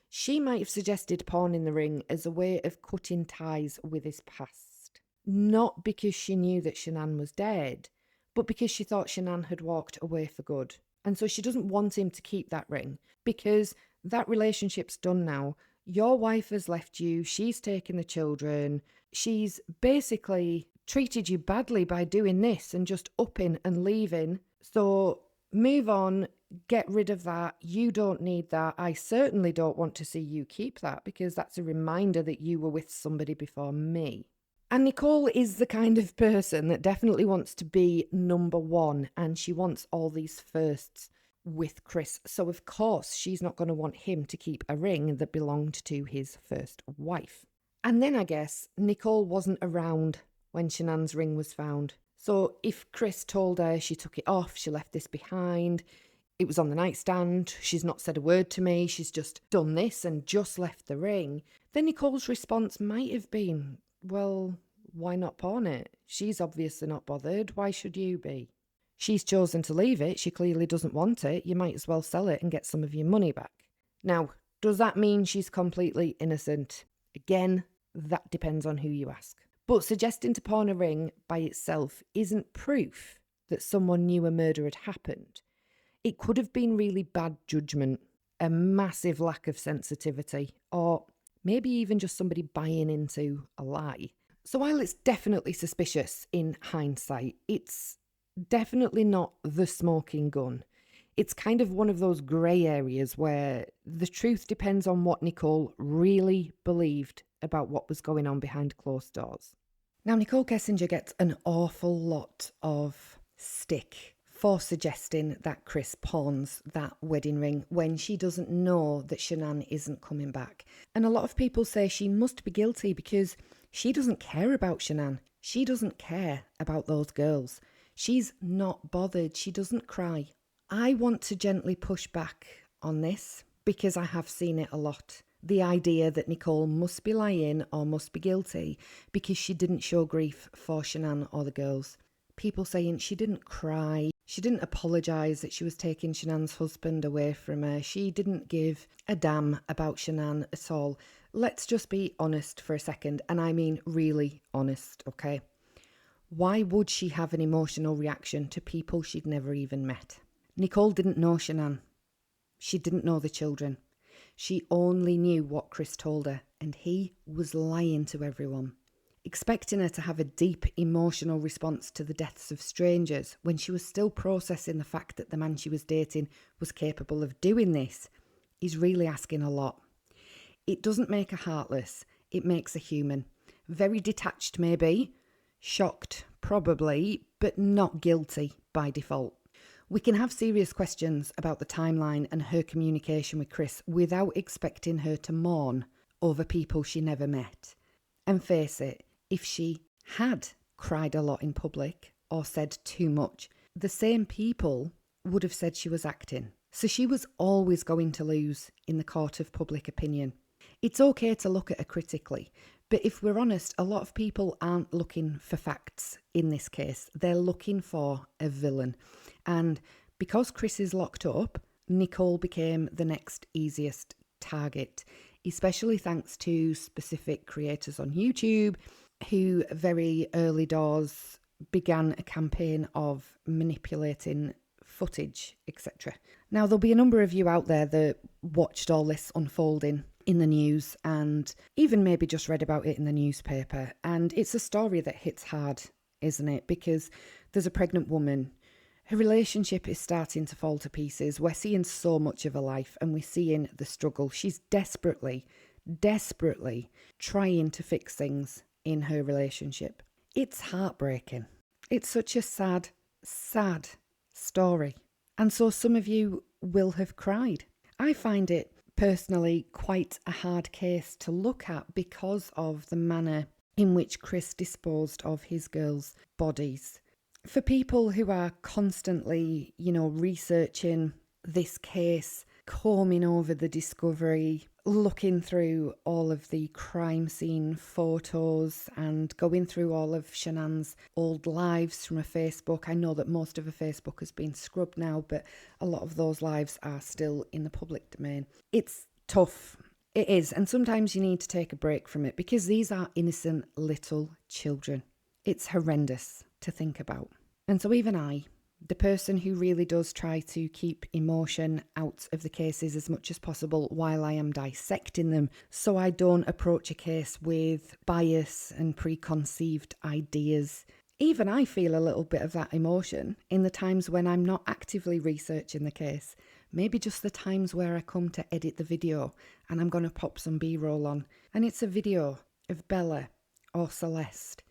She might have suggested pawning the ring as a way of cutting ties with his past. Not because she knew that Shanann was dead, but because she thought Shanann had walked away for good. And so she doesn't want him to keep that ring, because that relationship's done now. Your wife has left you, she's taken the children, she's basically treated you badly by doing this and just upping and leaving. So move on, get rid of that. You don't need that. I certainly don't want to see you keep that, because that's a reminder that you were with somebody before me. And Nichol is the kind of person that definitely wants to be number one, and she wants all these firsts with Chris. So of course she's not going to want him to keep a ring that belonged to his first wife. And then I guess Nichol wasn't around when Shanann's ring was found. So if Chris told her she took it off, she left this behind, it was on the nightstand, she's not said a word to me, she's just done this and just left the ring, then Nichol's response might have been, well, why not pawn it? She's obviously not bothered, why should you be? She's chosen to leave it, she clearly doesn't want it, you might as well sell it and get some of your money back. Now, does that mean she's completely innocent? Again, that depends on who you ask. But suggesting to pawn a ring by itself isn't proof that someone knew a murder had happened. It could have been really bad judgment, a massive lack of sensitivity, or maybe even just somebody buying into a lie. So while it's definitely suspicious in hindsight, it's definitely not the smoking gun. It's kind of one of those grey areas where the truth depends on what Nichol really believed about what was going on behind closed doors. Now, Nichol Kessinger gets an awful lot of stick for suggesting that Chris pawns that wedding ring when she doesn't know that Shanann isn't coming back. And a lot of people say she must be guilty because she doesn't care about Shanann. She doesn't care about those girls. She's not bothered. She doesn't cry. I want to gently push back on this because I have seen it a lot. The idea that Nichol must be lying or must be guilty because she didn't show grief for Shanann or the girls. People saying she didn't cry, she didn't apologise that she was taking Shanann's husband away from her, she didn't give a damn about Shanann at all. Let's just be honest for a second, and I mean really honest, okay? Why would she have an emotional reaction to people she'd never even met? Nichol didn't know Shanann. She didn't know the children. She only knew what Chris told her, and he was lying to everyone. Expecting her to have a deep emotional response to the deaths of strangers when she was still processing the fact that the man she was dating was capable of doing this is really asking a lot. It doesn't make her heartless, it makes her human. Very detached maybe, shocked probably, but not guilty by default. We can have serious questions about the timeline and her communication with Chris without expecting her to mourn over people she never met. And face it, if she had cried a lot in public or said too much, the same people would have said she was acting. So she was always going to lose in the court of public opinion. It's okay to look at her critically, but if we're honest, a lot of people aren't looking for facts in this case. They're looking for a villain. And because Chris is locked up, Nichol became the next easiest target, especially thanks to specific creators on YouTube who very early doors began a campaign of manipulating footage, etc. Now, there'll be a number of you out there that watched all this unfolding in the news and even maybe just read about it in the newspaper. And it's a story that hits hard, isn't it? Because there's a pregnant woman. Her relationship is starting to fall to pieces. We're seeing so much of her life and we're seeing the struggle. She's desperately trying to fix things in her relationship. It's heartbreaking. It's such a sad story. And so some of you will have cried. I find it personally quite a hard case to look at because of the manner in which Chris disposed of his girls' bodies. For people who are constantly, researching this case, combing over the discovery, looking through all of the crime scene photos and going through all of Shanann's old lives from her Facebook. I know that most of her Facebook has been scrubbed now, but a lot of those lives are still in the public domain. It's tough. It is. And sometimes you need to take a break from it because these are innocent little children. It's horrendous to think about. And so even I, the person who really does try to keep emotion out of the cases as much as possible while I am dissecting them, so I don't approach a case with bias and preconceived ideas. Even I feel a little bit of that emotion in the times when I'm not actively researching the case. Maybe just the times where I come to edit the video and I'm going to pop some B-roll on. And it's a video of Bella or Celeste.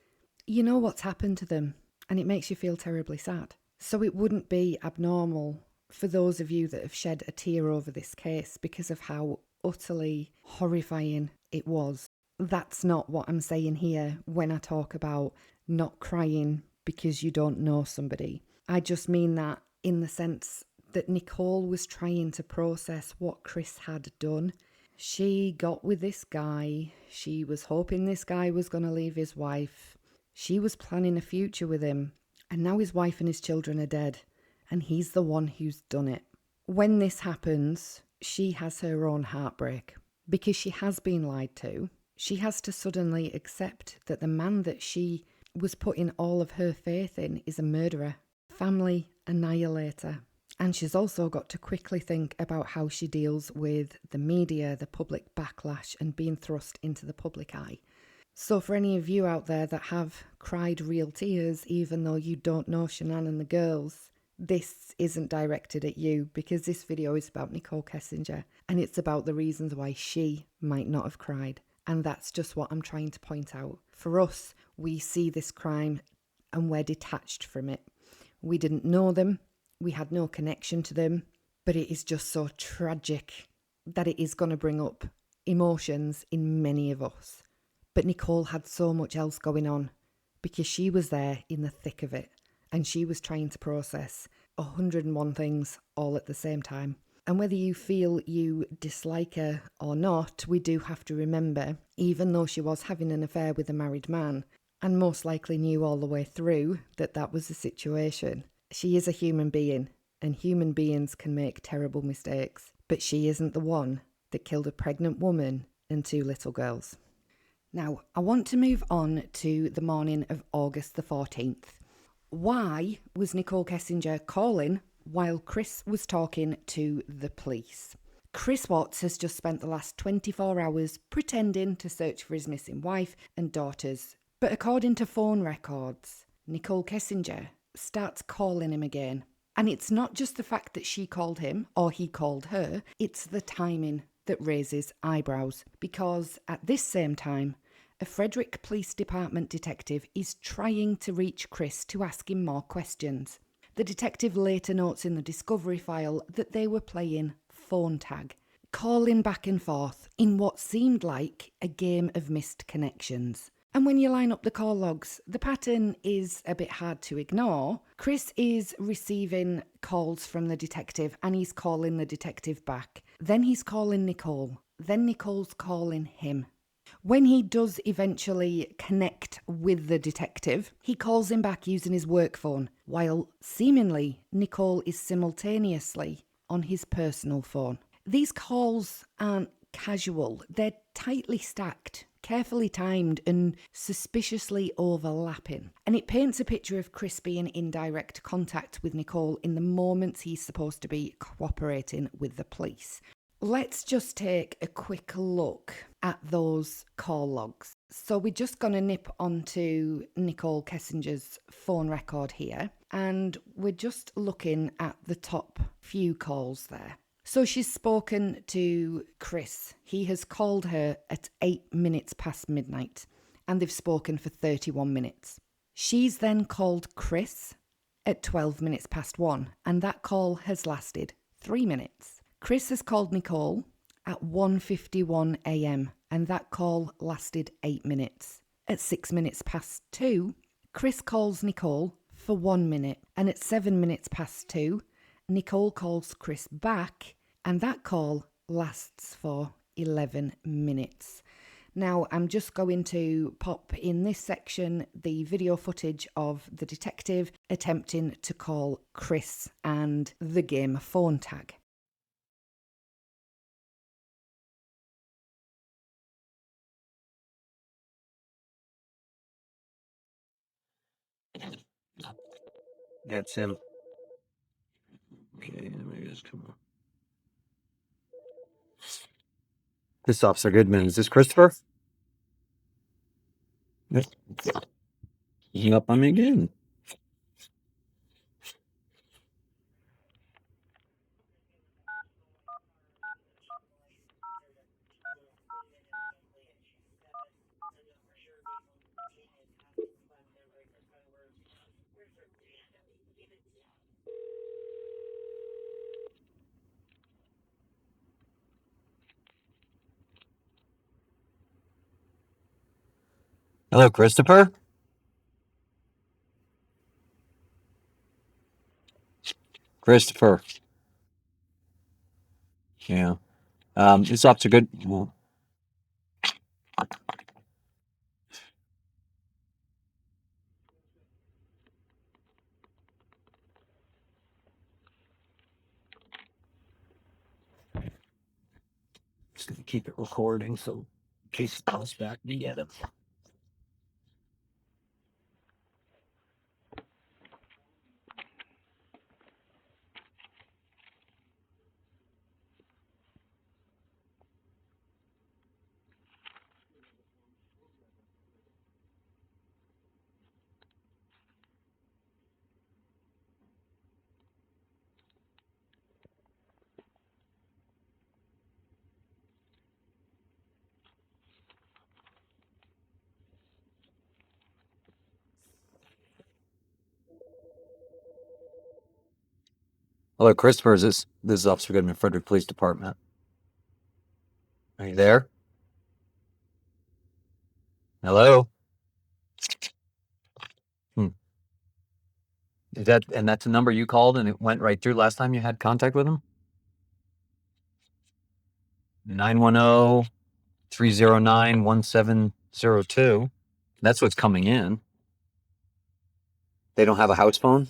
You know what's happened to them and it makes you feel terribly sad. So it wouldn't be abnormal for those of you that have shed a tear over this case because of how utterly horrifying it was. That's not what I'm saying here when I talk about not crying because you don't know somebody. I just mean that in the sense that Nichol was trying to process what Chris had done. She got with this guy. She was hoping this guy was going to leave his wife. She was planning a future with him. And now his wife and his children are dead. And he's the one who's done it. When this happens, she has her own heartbreak. Because she has been lied to. She has to suddenly accept that the man that she was putting all of her faith in is a murderer. Family annihilator. And she's also got to quickly think about how she deals with the media, the public backlash, and being thrust into the public eye. So for any of you out there that have cried real tears, even though you don't know Shanann and the girls, this isn't directed at you because this video is about Nichol Kessinger and it's about the reasons why she might not have cried. And that's just what I'm trying to point out. For us, we see this crime and we're detached from it. We didn't know them. We had no connection to them. But it is just so tragic that it is going to bring up emotions in many of us. But Nichol had so much else going on because she was there in the thick of it and she was trying to process 101 things all at the same time. And whether you feel you dislike her or not, we do have to remember, even though she was having an affair with a married man and most likely knew all the way through that that was the situation, she is a human being and human beings can make terrible mistakes. But she isn't the one that killed a pregnant woman and 2 little girls. Now, I want to move on to the morning of August the 14th. Why was Nichol Kessinger calling while Chris was talking to the police? Chris Watts has just spent the last 24 hours pretending to search for his missing wife and daughters. But according to phone records, Nichol Kessinger starts calling him again. And it's not just the fact that she called him or he called her, it's the timing that raises eyebrows, because at this same time, a Frederick Police Department detective is trying to reach Chris to ask him more questions. The detective later notes in the discovery file that they were playing phone tag, calling back and forth in what seemed like a game of missed connections. And when you line up the call logs, the pattern is a bit hard to ignore. Chris is receiving calls from the detective and he's calling the detective back. Then he's calling Nichol. Then Nichole's calling him. When he does eventually connect with the detective, he calls him back using his work phone, while seemingly Nichol is simultaneously on his personal phone. These calls aren't casual, they're tightly stacked, carefully timed and suspiciously overlapping. And it paints a picture of Chris being in direct contact with Nichol in the moments he's supposed to be cooperating with the police. Let's just take a quick look at those call logs. So we're just going to nip onto Nichol Kessinger's phone record here, and we're just looking at the top few calls there. So she's spoken to Chris. He has called her at 8 minutes past midnight, and they've spoken for 31 minutes. She's then called Chris at 12 minutes past 1, and that call has lasted 3 minutes. Chris has called Nichol at 1:51 a.m. and that call lasted 8 minutes. At 6 minutes past 2, Chris calls Nichol for 1 minute, and at 7 minutes past 2, Nichol calls Chris back and that call lasts for 11 minutes. Now, I'm just going to pop in this section the video footage of the detective attempting to call Chris and the game phone tag. That's him. Okay, let me just come on. This Officer Goodman, is this Christopher? Yes. Hang up on me again. Hello, Christopher? Christopher. Yeah. This Officer Good. Well, just gonna keep it recording so in case he calls back to get him. Hello, Christopher. This is Officer Goodman, Frederick Police Department. Are you there? Hello? That's a number you called and it went right through last time you had contact with him? 910-309-1702. That's what's coming in. They don't have a house phone?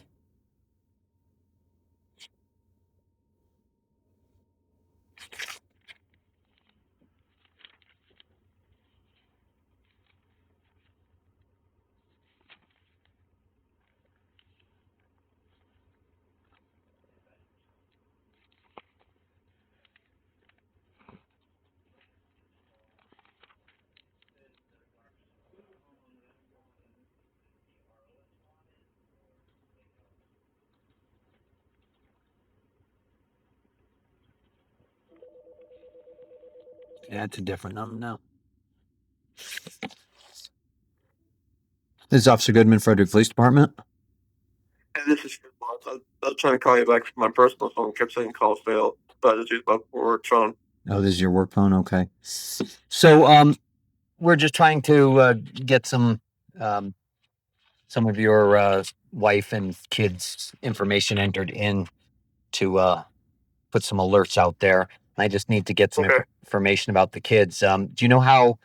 Yeah, it's a different number now. This is Officer Goodman, Frederick Police Department. Hey, this is I was trying to call you back from my personal phone. Kept saying call failed, but I just used my work phone. Oh, this is your work phone? Okay. So, we're just trying to get some of your wife and kids' information entered in to put some alerts out there. I just need to get some information about the kids. Do you know how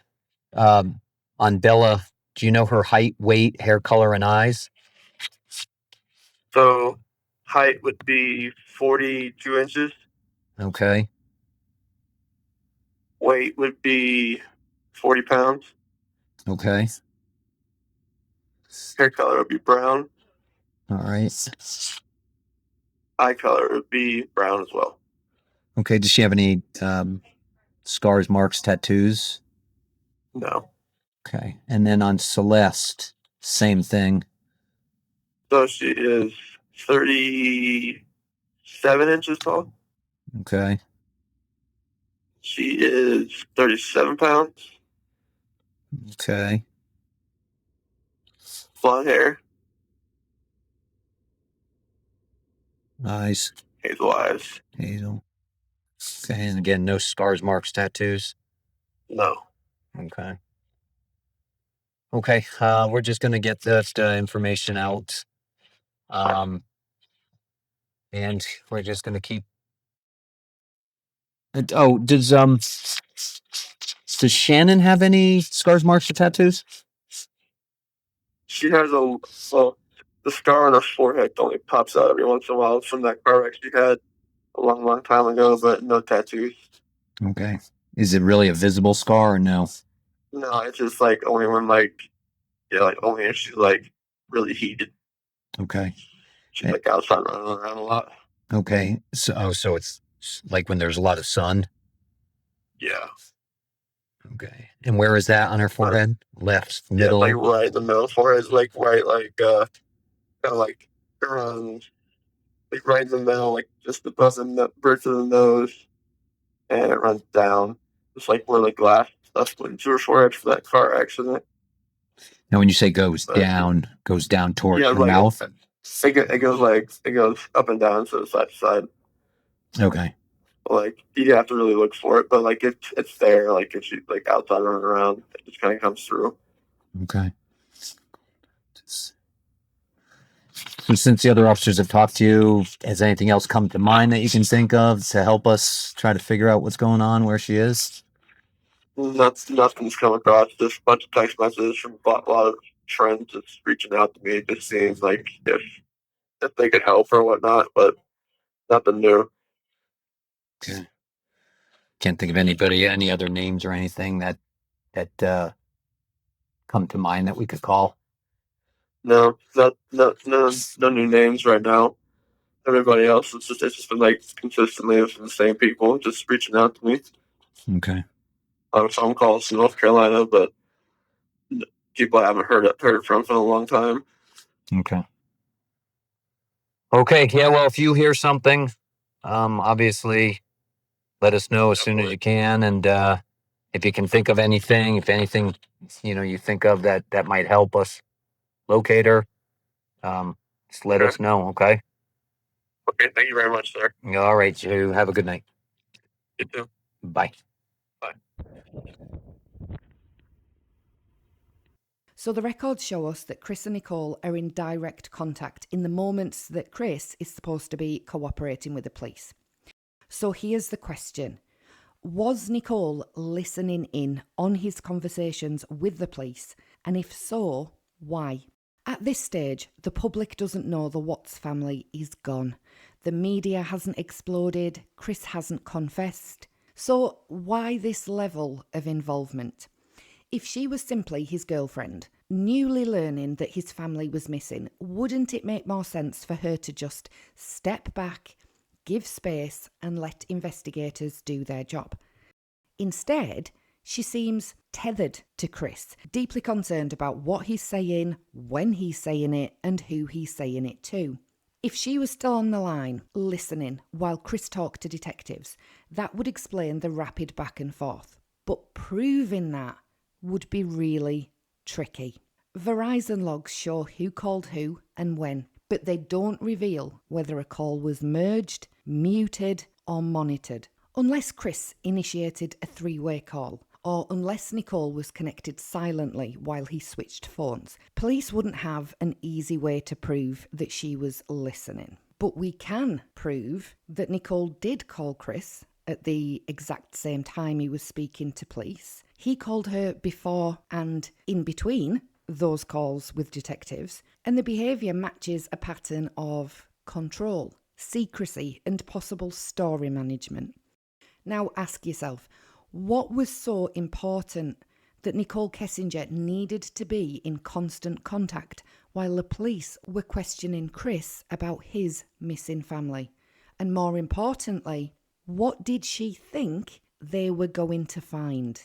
on Bella? Do you know her height, weight, hair color, and eyes? So height would be 42 inches. Okay. Weight would be 40 pounds. Okay. Hair color would be brown. All right. Eye color would be brown as well. Okay. Does she have any scars, marks, tattoos? No. Okay. And then on Celeste, same thing. So she is 37 inches tall. Okay. She is 37 pounds. Okay. Blonde hair. Eyes. Hazel eyes. Hazel. Okay. And again, no scars, marks, tattoos? No. Okay. Okay. We're just going to get that information out. And we're just going to keep. Does Shannon have any scars, marks, or tattoos? She has the scar on her forehead only pops out every once in a while from that car wreck she had a long, long time ago, but no tattoos. Okay. Is it really a visible scar or no? No, it's just like only when only if she's like really heated. Okay. She's like outside running around a lot. Okay. So it's like when there's a lot of sun? Yeah. Okay. And where is that on her forehead? Left, middle? Yeah, like right in the middle. Forehead's like right, like kind of like around, like right in the middle, like just above the bridge of the nose, and it runs down. It's like where the glass stuff went to her forehead for that car accident. Now, when you say goes down towards her like mouth? It goes up and down, so side to side. Okay. Like you have to really look for it, but like it's there. Like if she's like outside running around, it just kind of comes through. Okay. So since the other officers have talked to you, has anything else come to mind that you can think of to help us try to figure out what's going on, where she is? Nothing's come across. Just a bunch of text messages from a lot of friends that's reaching out to me, just seeing like if they could help or whatnot, but nothing new. Okay. Can't think of any other names or anything that come to mind that we could call. No new names right now. Everybody else, it's just been like consistently the same people just reaching out to me. Okay. On phone calls in North Carolina, but people I haven't heard from in a long time. Okay. Okay. Yeah. Well, if you hear something, obviously, let us know as soon as you can, and if you can think of anything, if anything, you think of that might help us locate her, just let us know. Okay. Okay. Thank you very much, sir. All right. You have a good night. You too. Bye. Bye. So the records show us that Chris and Nichol are in direct contact in the moments that Chris is supposed to be cooperating with the police. So here's the question. Was Nichol listening in on his conversations with the police? And if so, why? At this stage, the public doesn't know the Watts family is gone. The media hasn't exploded. Chris hasn't confessed. So why this level of involvement? If she was simply his girlfriend, newly learning that his family was missing, wouldn't it make more sense for her to just step back, give space, and let investigators do their job? Instead, she seems tethered to Chris, deeply concerned about what he's saying, when he's saying it, and who he's saying it to. If she was still on the line, listening, while Chris talked to detectives, that would explain the rapid back and forth. But proving that would be really tricky. Verizon logs show who called who and when, but they don't reveal whether a call was merged, muted, or monitored. Unless Chris initiated a three-way call, or unless Nichol was connected silently while he switched phones, police wouldn't have an easy way to prove that she was listening. But we can prove that Nichol did call Chris at the exact same time he was speaking to police. He called her before and in between those calls with detectives, and the behaviour matches a pattern of control, secrecy, and possible story management. Now ask yourself, what was so important that Nichol Kessinger needed to be in constant contact while the police were questioning Chris about his missing family? And more importantly, what did she think they were going to find?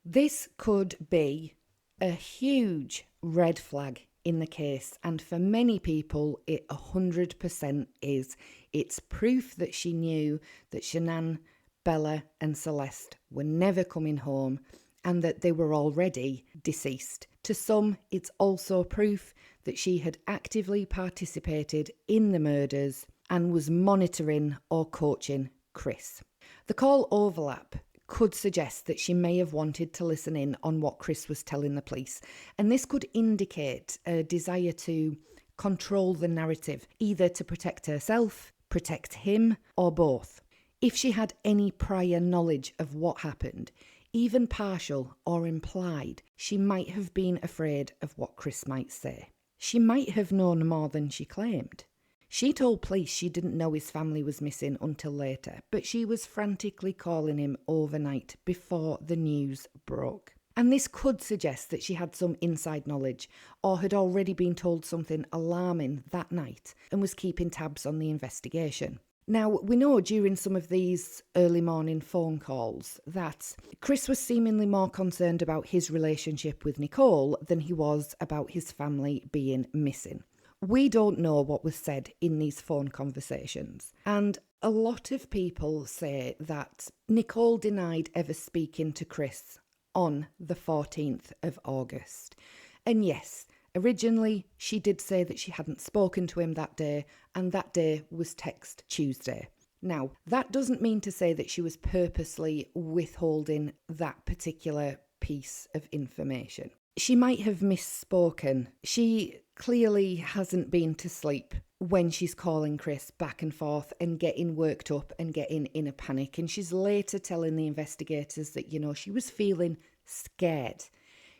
This could be a huge red flag in the case, and for many people it 100% is. It's proof that she knew that Shanann, Bella and Celeste were never coming home and that they were already deceased. To some, it's also proof that she had actively participated in the murders and was monitoring or coaching Chris. The call overlap could suggest that she may have wanted to listen in on what Chris was telling the police, and this could indicate a desire to control the narrative, either to protect herself, protect him, or both. If she had any prior knowledge of what happened, even partial or implied, she might have been afraid of what Chris might say. She might have known more than she claimed. She told police she didn't know his family was missing until later, but she was frantically calling him overnight before the news broke. And this could suggest that she had some inside knowledge or had already been told something alarming that night and was keeping tabs on the investigation. Now, we know during some of these early morning phone calls that Chris was seemingly more concerned about his relationship with Nichol than he was about his family being missing. We don't know what was said in these phone conversations, and a lot of people say that Nichol denied ever speaking to Chris on the 14th of August. And yes, originally she did say that she hadn't spoken to him that day, and that day was Text Tuesday. Now, that doesn't mean to say that she was purposely withholding that particular piece of information. She might have misspoken. She clearly hasn't been to sleep when she's calling Chris back and forth and getting worked up and getting in a panic. And she's later telling the investigators that, she was feeling scared.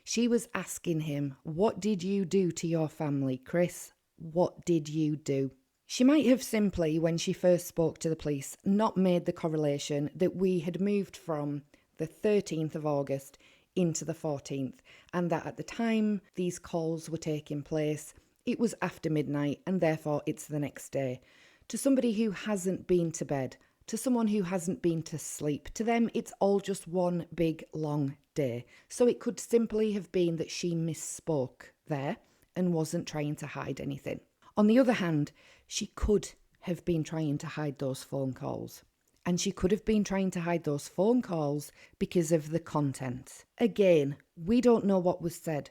She was asking him, "What did you do to your family, Chris? What did you do?" She might have simply, when she first spoke to the police, not made the correlation that we had moved from the 13th of August into the 14th, and that at the time these calls were taking place, it was after midnight, and therefore it's the next day. To somebody who hasn't been to bed, to someone who hasn't been to sleep, to them it's all just one big long day. So it could simply have been that she misspoke there and wasn't trying to hide anything. On the other hand, she could have been trying to hide those phone calls. And she could have been trying to hide those phone calls because of the content. Again, we don't know what was said,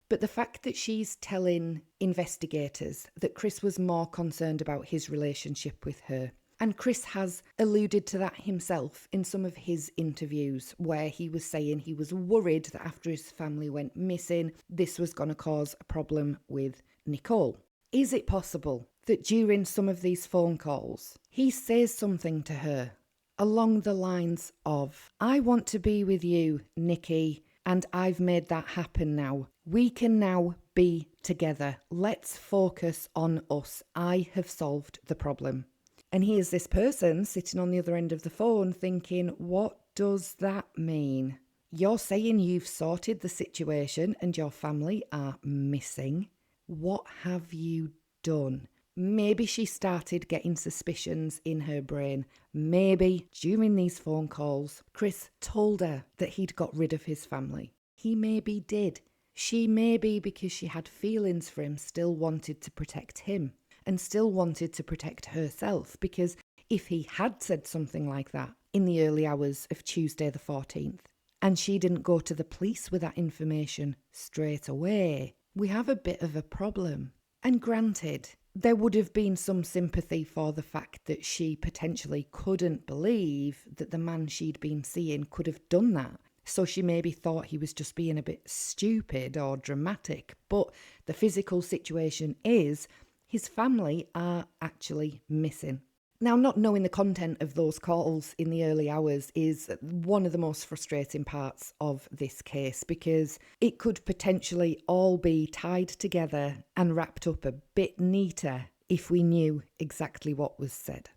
but the fact that she's telling investigators that Chris was more concerned about his relationship with her, and Chris has alluded to that himself in some of his interviews where he was saying he was worried that after his family went missing, this was going to cause a problem with Nichol. Is it possible that during some of these phone calls, he says something to her along the lines of, "I want to be with you, Nikki, and I've made that happen now. We can now be together. Let's focus on us. I have solved the problem." And here's this person sitting on the other end of the phone thinking, what does that mean? You're saying you've sorted the situation and your family are missing. What have you done? Maybe she started getting suspicions in her brain. Maybe during these phone calls, Chris told her that he'd got rid of his family. He maybe did. She maybe, because she had feelings for him, still wanted to protect him and still wanted to protect herself, because if he had said something like that in the early hours of Tuesday the 14th, and she didn't go to the police with that information straight away, we have a bit of a problem. And granted, there would have been some sympathy for the fact that she potentially couldn't believe that the man she'd been seeing could have done that. So she maybe thought he was just being a bit stupid or dramatic. But the physical situation is his family are actually missing. Now, not knowing the content of those calls in the early hours is one of the most frustrating parts of this case, because it could potentially all be tied together and wrapped up a bit neater if we knew exactly what was said.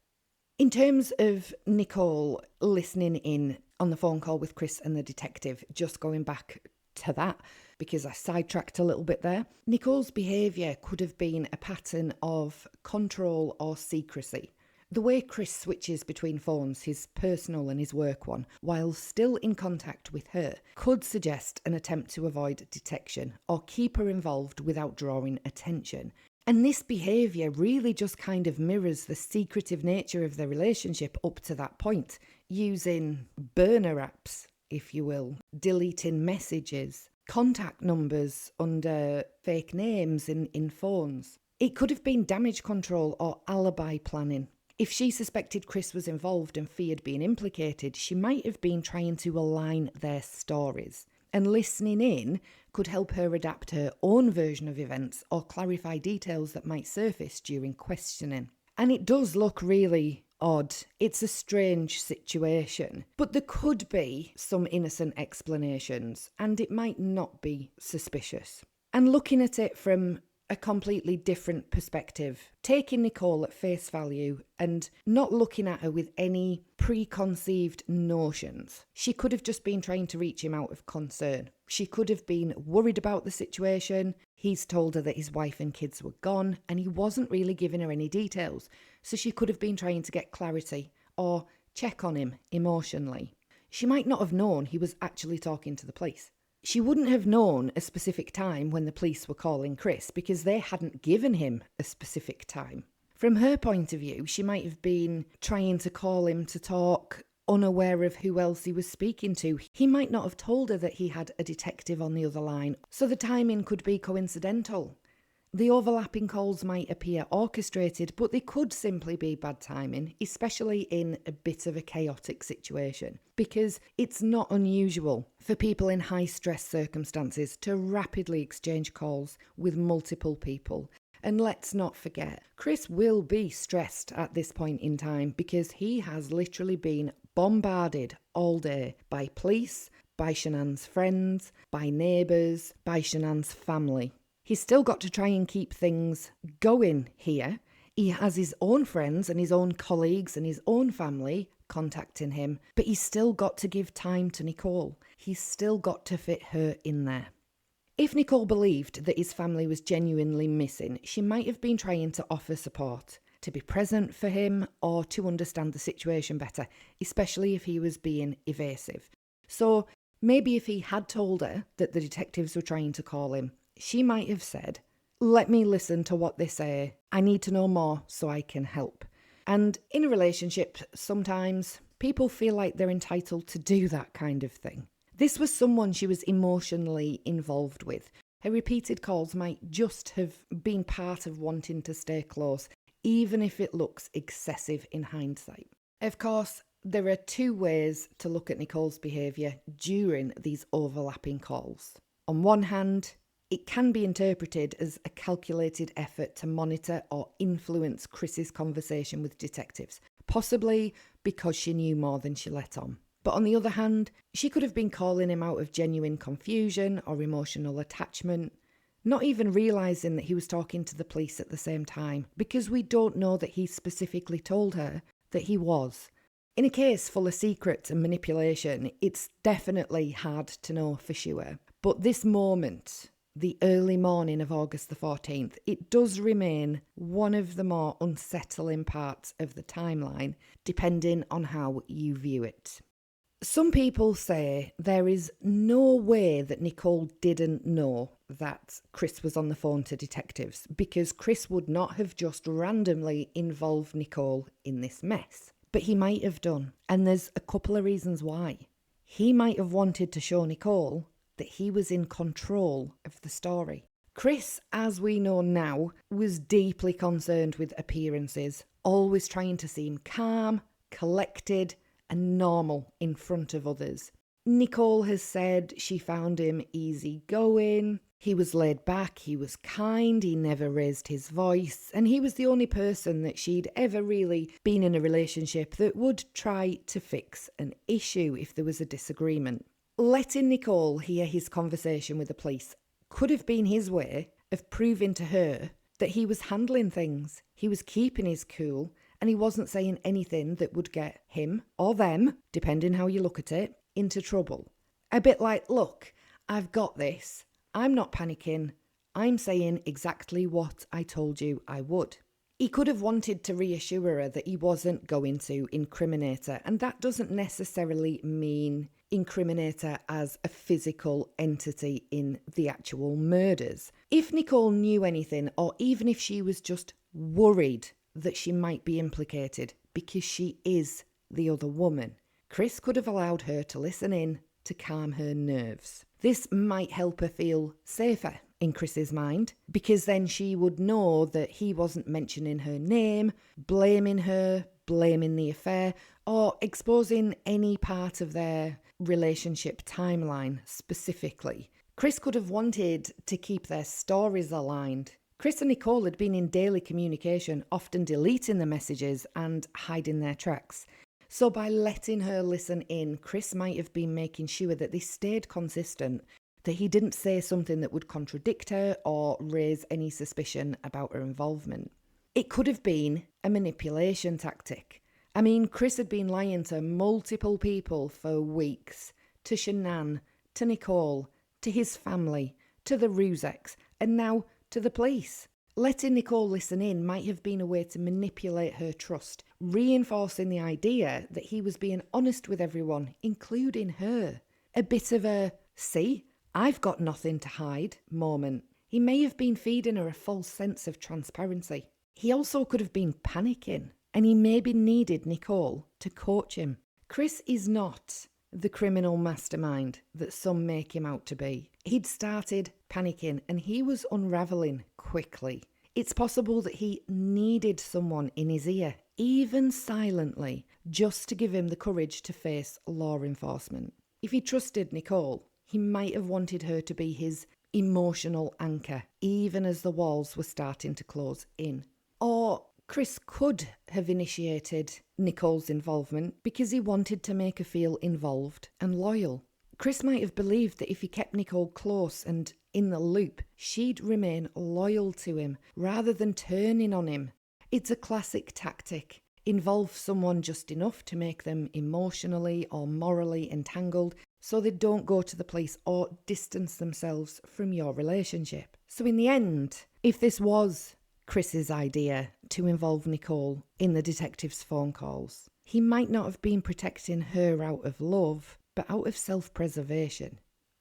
In terms of Nichol listening in on the phone call with Chris and the detective, just going back to that, because I sidetracked a little bit there, Nichol's behaviour could have been a pattern of control or secrecy. The way Chris switches between phones, his personal and his work one, while still in contact with her, could suggest an attempt to avoid detection or keep her involved without drawing attention. And this behaviour really just kind of mirrors the secretive nature of their relationship up to that point, using burner apps, if you will, deleting messages, contact numbers under fake names in phones. It could have been damage control or alibi planning. If she suspected Chris was involved and feared being implicated, she might have been trying to align their stories. And listening in could help her adapt her own version of events or clarify details that might surface during questioning. And it does look really odd. It's a strange situation. But there could be some innocent explanations, and it might not be suspicious. And looking at it from a completely different perspective, taking Nichol at face value and not looking at her with any preconceived notions. She could have just been trying to reach him out of concern. She could have been worried about the situation. He's told her that his wife and kids were gone and he wasn't really giving her any details. So she could have been trying to get clarity or check on him emotionally. She might not have known he was actually talking to the police. She wouldn't have known a specific time when the police were calling Chris because they hadn't given him a specific time. From her point of view, she might have been trying to call him to talk, unaware of who else he was speaking to. He might not have told her that he had a detective on the other line, so the timing could be coincidental. The overlapping calls might appear orchestrated, but they could simply be bad timing, especially in a bit of a chaotic situation, because it's not unusual for people in high-stress circumstances to rapidly exchange calls with multiple people. And let's not forget, Chris will be stressed at this point in time because he has literally been bombarded all day by police, by Shanann's friends, by neighbours, by Shanann's family. He's still got to try and keep things going here. He has his own friends and his own colleagues and his own family contacting him, but he's still got to give time to Nichol. He's still got to fit her in there. If Nichol believed that his family was genuinely missing, she might have been trying to offer support, to be present for him or to understand the situation better, especially if he was being evasive. So maybe if he had told her that the detectives were trying to call him, she might have said, "Let me listen to what they say. I need to know more so I can help." And in a relationship, sometimes people feel like they're entitled to do that kind of thing. This was someone she was emotionally involved with. Her repeated calls might just have been part of wanting to stay close, even if it looks excessive in hindsight. Of course, there are two ways to look at Nichol's behaviour during these overlapping calls. On one hand, it can be interpreted as a calculated effort to monitor or influence Chris's conversation with detectives, possibly because she knew more than she let on. But on the other hand, she could have been calling him out of genuine confusion or emotional attachment, not even realising that he was talking to the police at the same time, because we don't know that he specifically told her that he was. In a case full of secrets and manipulation, it's definitely hard to know for sure. But this moment, the early morning of August the 14th, it does remain one of the more unsettling parts of the timeline, depending on how you view it. Some people say there is no way that Nichol didn't know that Chris was on the phone to detectives, because Chris would not have just randomly involved Nichol in this mess. But he might have done, and there's a couple of reasons why. He might have wanted to show Nichol that he was in control of the story. Chris, as we know now, was deeply concerned with appearances, always trying to seem calm, collected, and normal in front of others. Nichol has said she found him easygoing. He was laid back, he was kind, he never raised his voice, and he was the only person that she'd ever really been in a relationship that would try to fix an issue if there was a disagreement. Letting Nichol hear his conversation with the police could have been his way of proving to her that he was handling things, he was keeping his cool, and he wasn't saying anything that would get him, or them, depending how you look at it, into trouble. A bit like, look, I've got this. I'm not panicking. I'm saying exactly what I told you I would. He could have wanted to reassure her that he wasn't going to incriminate her, and that doesn't necessarily mean incriminate her as a physical entity in the actual murders. If Nichol knew anything, or even if she was just worried that she might be implicated because she is the other woman, Chris could have allowed her to listen in to calm her nerves. This might help her feel safer in Chris's mind, because then she would know that he wasn't mentioning her name, blaming her, blaming the affair, or exposing any part of their relationship timeline specifically. Chris could have wanted to keep their stories aligned. Chris and Nichol had been in daily communication, often deleting the messages and hiding their tracks. So by letting her listen in, Chris might have been making sure that they stayed consistent, that he didn't say something that would contradict her or raise any suspicion about her involvement. It could have been a manipulation tactic. I mean, Chris had been lying to multiple people for weeks, to Shanann, to Nichol, to his family, to the Rusex, and now to the police. Letting Nichol listen in might have been a way to manipulate her trust, reinforcing the idea that he was being honest with everyone, including her. A bit of a, see, I've got nothing to hide moment. He may have been feeding her a false sense of transparency. He also could have been panicking, and he maybe needed Nichol to coach him. Chris is not the criminal mastermind that some make him out to be. He'd started panicking and he was unravelling quickly. It's possible that he needed someone in his ear, even silently, just to give him the courage to face law enforcement. If he trusted Nichol, he might have wanted her to be his emotional anchor, even as the walls were starting to close in. Or Chris could have initiated Nichol's involvement because he wanted to make her feel involved and loyal. Chris might have believed that if he kept Nichol close and in the loop, she'd remain loyal to him rather than turning on him. It's a classic tactic. Involve someone just enough to make them emotionally or morally entangled so they don't go to the police or distance themselves from your relationship. So in the end, if this was Chris's idea to involve Nichol in the detective's phone calls, he might not have been protecting her out of love, but out of self-preservation.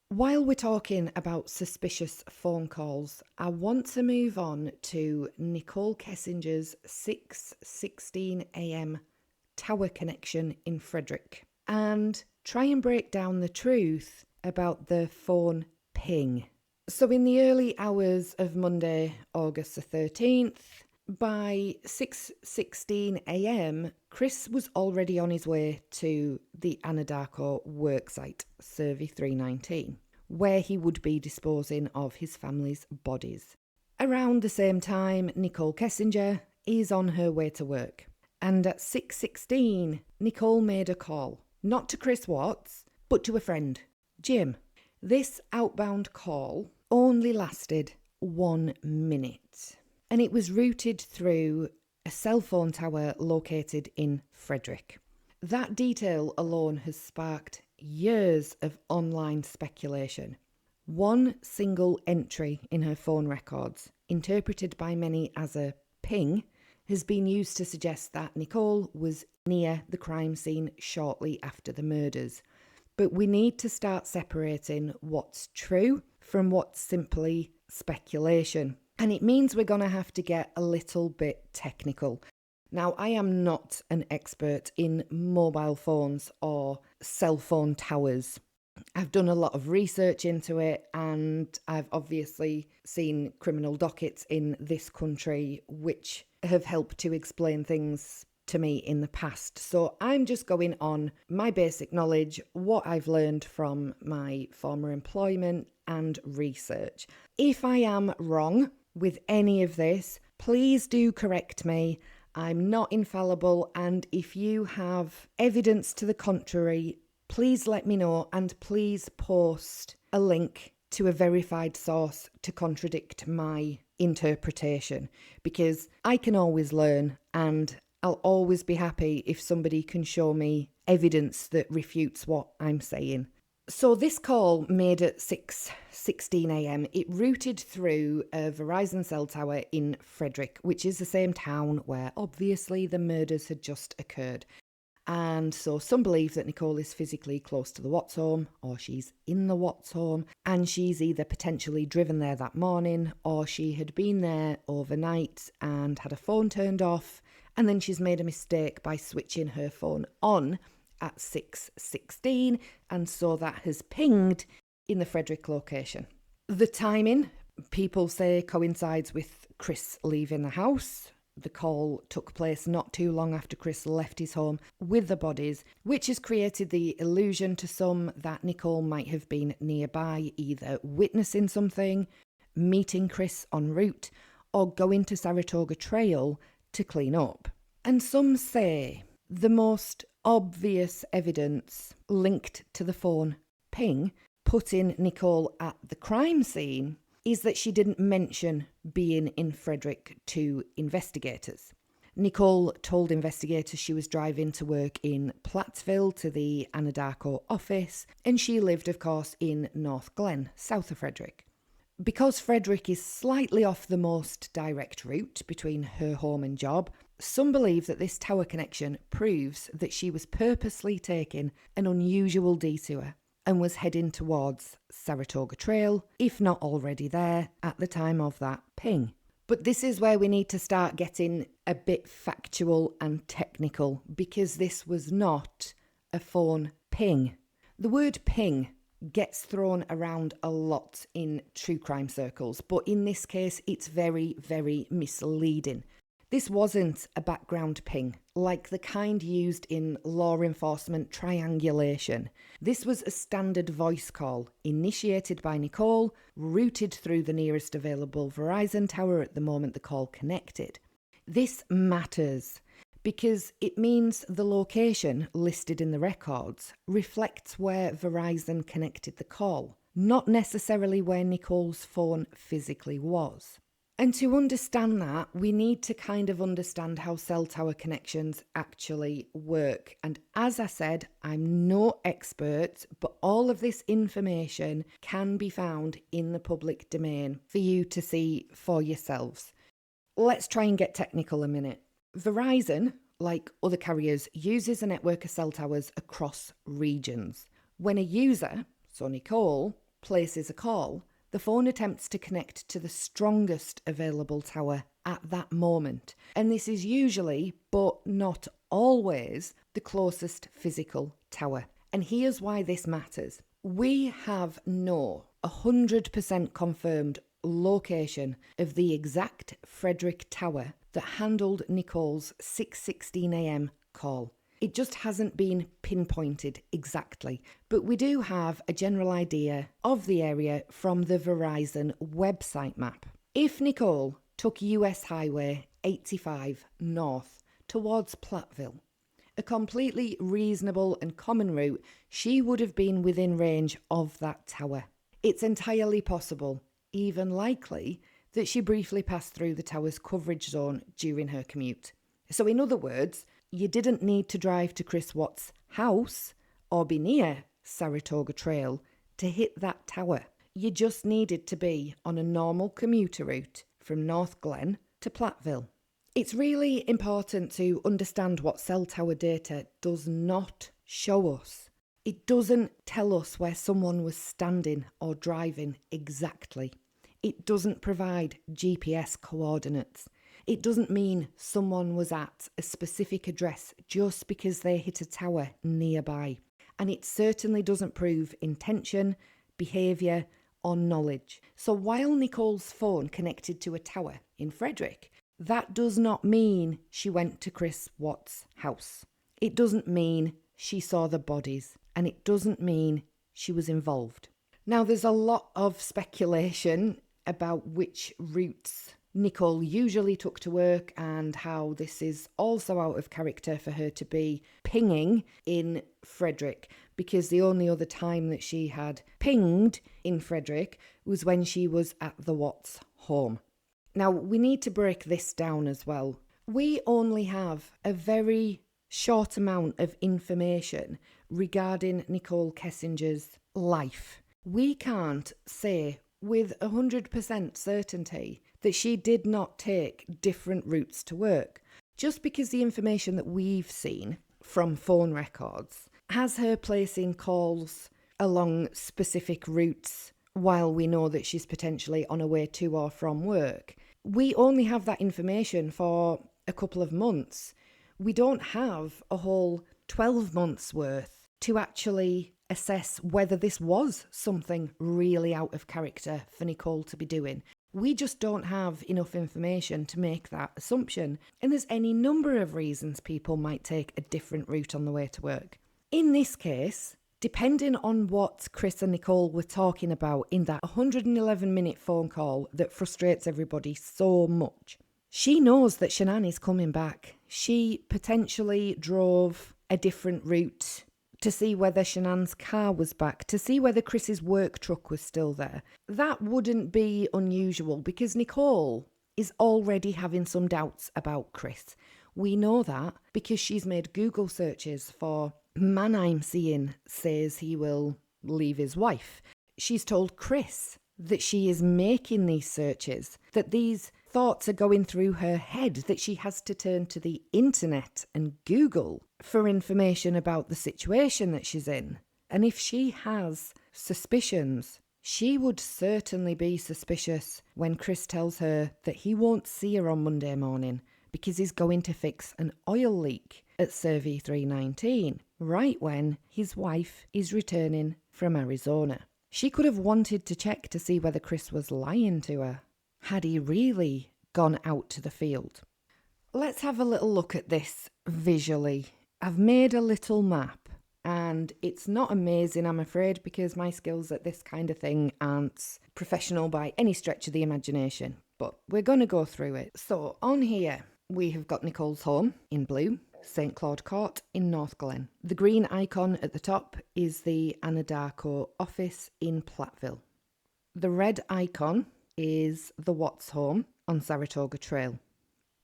While we're talking about suspicious phone calls, I want to move on to Nichol Kessinger's 6:16 a.m. tower connection in Frederick and try and break down the truth about the phone ping. So in the early hours of Monday, August the 13th, by 6:16 a.m, Chris was already on his way to the Anadarko worksite, Survey 319, where he would be disposing of his family's bodies. Around the same time, Nichol Kessinger is on her way to work. And at 6:16, Nichol made a call, not to Chris Watts, but to a friend, Jim. This outbound call only lasted 1 minute, and it was routed through a cell phone tower located in Frederick. That detail alone has sparked years of online speculation. One single entry in her phone records, interpreted by many as a ping, has been used to suggest that Nichol was near the crime scene shortly after the murders. But we need to start separating what's true from what's simply speculation. And it means we're going to have to get a little bit technical. Now, I am not an expert in mobile phones or cell phone towers. I've done a lot of research into it, and I've obviously seen criminal dockets in this country which have helped to explain things to me in the past. So I'm just going on my basic knowledge, what I've learned from my former employment and research. If I am wrong with any of this, please do correct me. I'm not infallible, and if you have evidence to the contrary, please let me know, and please post a link to a verified source to contradict my interpretation, because I can always learn, and I'll always be happy if somebody can show me evidence that refutes what I'm saying. So this call made at 6:16 a.m. It routed through a Verizon cell tower in Frederick, which is the same town where obviously the murders had just occurred. And so some believe that Nichol is physically close to the Watts home, or she's in the Watts home, and she's either potentially driven there that morning, or she had been there overnight and had her phone turned off, and then she's made a mistake by switching her phone on at 6:16, and so that has pinged in the Frederick location. The timing, people say, coincides with Chris leaving the house. The call took place not too long after Chris left his home with the bodies, which has created the illusion to some that Nichol might have been nearby, either witnessing something, meeting Chris en route, or going to Saratoga Trail to clean up. And some say the most obvious evidence linked to the phone ping, putting Nichol at the crime scene, is that she didn't mention being in Frederick to investigators. Nichol told investigators she was driving to work in Plattsville to the Anadarko office, and she lived, of course, in North Glen, south of Frederick. Because Frederick is slightly off the most direct route between her home and job, some believe that this tower connection proves that she was purposely taking an unusual detour and was heading towards Saratoga Trail, if not already there, at the time of that ping. But this is where we need to start getting a bit factual and technical, because this was not a phone ping. The word ping gets thrown around a lot in true crime circles, but in this case, it's very, very misleading. This wasn't a background ping, like the kind used in law enforcement triangulation. This was a standard voice call, initiated by Nichol, routed through the nearest available Verizon tower at the moment the call connected. This matters because it means the location listed in the records reflects where Verizon connected the call, not necessarily where Nichol's phone physically was. And to understand that, we need to kind of understand how cell tower connections actually work. And as I said, I'm no expert, but all of this information can be found in the public domain for you to see for yourselves. Let's try and get technical a minute. Verizon, like other carriers, uses a network of cell towers across regions. When a user, so Nichol, places a call, the phone attempts to connect to the strongest available tower at that moment. And this is usually, but not always, the closest physical tower. And here's why this matters. We have no 100% confirmed location of the exact Frederick tower that handled Nichol's 6:16 a.m. call. It just hasn't been pinpointed exactly, but we do have a general idea of the area from the Verizon website map. If Nichol took US Highway 85 north towards Platteville, a completely reasonable and common route, she would have been within range of that tower. It's entirely possible, even likely, that she briefly passed through the tower's coverage zone during her commute. So in other words, you didn't need to drive to Chris Watts' house or be near Saratoga Trail to hit that tower. You just needed to be on a normal commuter route from North Glen to Platteville. It's really important to understand what cell tower data does not show us. It doesn't tell us where someone was standing or driving exactly. It doesn't provide GPS coordinates. It doesn't mean someone was at a specific address just because they hit a tower nearby. And it certainly doesn't prove intention, behaviour, or knowledge. So while Nichol's phone connected to a tower in Frederick, That does not mean she went to Chris Watts' house. It doesn't mean she saw the bodies, and it doesn't mean she was involved. Now, there's a lot of speculation about which routes Nichol usually took to work and how this is also out of character for her to be pinging in Frederick, because the only other time that she had pinged in Frederick was when she was at the Watts home. Now, we need to break this down as well. We only have a very short amount of information regarding Nichol Kessinger's life. We can't say with 100% certainty that she did not take different routes to work, just because the information that we've seen from phone records has her placing calls along specific routes while we know that she's potentially on her way to or from work. We only have that information for a couple of months. We don't have a whole 12 months worth to actually assess whether this was something really out of character for Nichol to be doing. We just don't have enough information to make that assumption. And there's any number of reasons people might take a different route on the way to work. In this case, depending on what Chris and Nichol were talking about in that 111-minute phone call that frustrates everybody so much, she knows that Shanann is coming back. She potentially drove a different route to see whether Shanann's car was back, to see whether Chris's work truck was still there. That wouldn't be unusual because Nichol is already having some doubts about Chris. We know that because she's made Google searches for "man I'm seeing says he will leave his wife." She's told Chris that she is making these searches, that these thoughts are going through her head, that she has to turn to the internet and Google for information about the situation that she's in. And if she has suspicions, she would certainly be suspicious when Chris tells her that he won't see her on Monday morning because he's going to fix an oil leak at Survey 319, right when his wife is returning from Arizona. She could have wanted to check to see whether Chris was lying to her. Had he really gone out to the field? Let's have a little look at this visually. I've made a little map, and it's not amazing, I'm afraid, because my skills at this kind of thing aren't professional by any stretch of the imagination, but we're going to go through it. So on here, we have got Nichol's home in blue, St. Claude Court in North Glen. The green icon at the top is the Anadarko office in Platteville. The red icon is the Watts home on Saratoga Trail.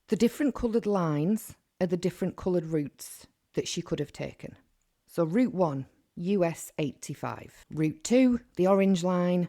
The different coloured lines are the different coloured routes that she could have taken. So Route 1, US 85. Route 2, the orange line,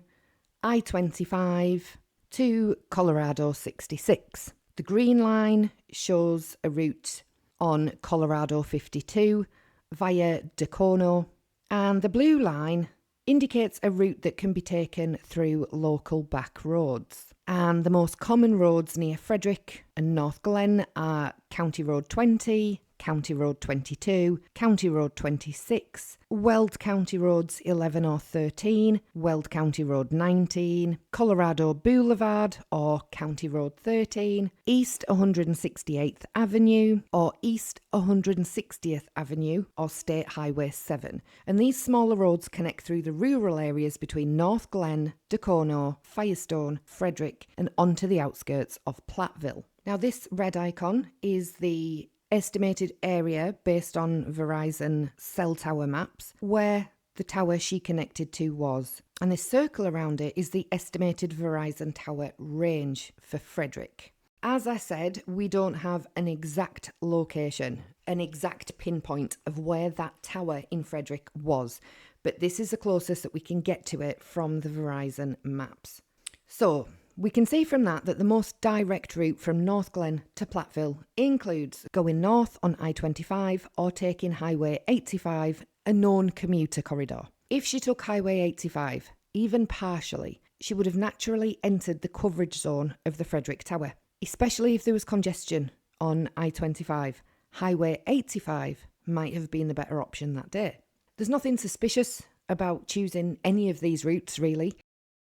I-25 to Colorado 66. The green line shows a route on Colorado 52 via Dacono, and the blue line indicates a route that can be taken through local back roads. And the most common roads near Frederick and North Glen are County Road 20, County Road 22, County Road 26, Weld County Roads 11 or 13, Weld County Road 19, Colorado Boulevard or County Road 13, East 168th Avenue or East 160th Avenue or State Highway 7. And these smaller roads connect through the rural areas between North Glen, Dacono, Firestone, Frederick and onto the outskirts of Platteville. Now this red icon is the estimated area based on Verizon cell tower maps where the tower she connected to was. And this circle around it is the estimated Verizon tower range for Frederick. As I said, we don't have an exact location, an exact pinpoint of where that tower in Frederick was, but this is the closest that we can get to it from the Verizon maps. So we can see from that the most direct route from North Glen to Platteville includes going north on I-25 or taking Highway 85, a known commuter corridor. If she took Highway 85, even partially, she would have naturally entered the coverage zone of the Frederick Tower, especially if there was congestion on I-25. Highway 85 might have been the better option that day. There's nothing suspicious about choosing any of these routes, really.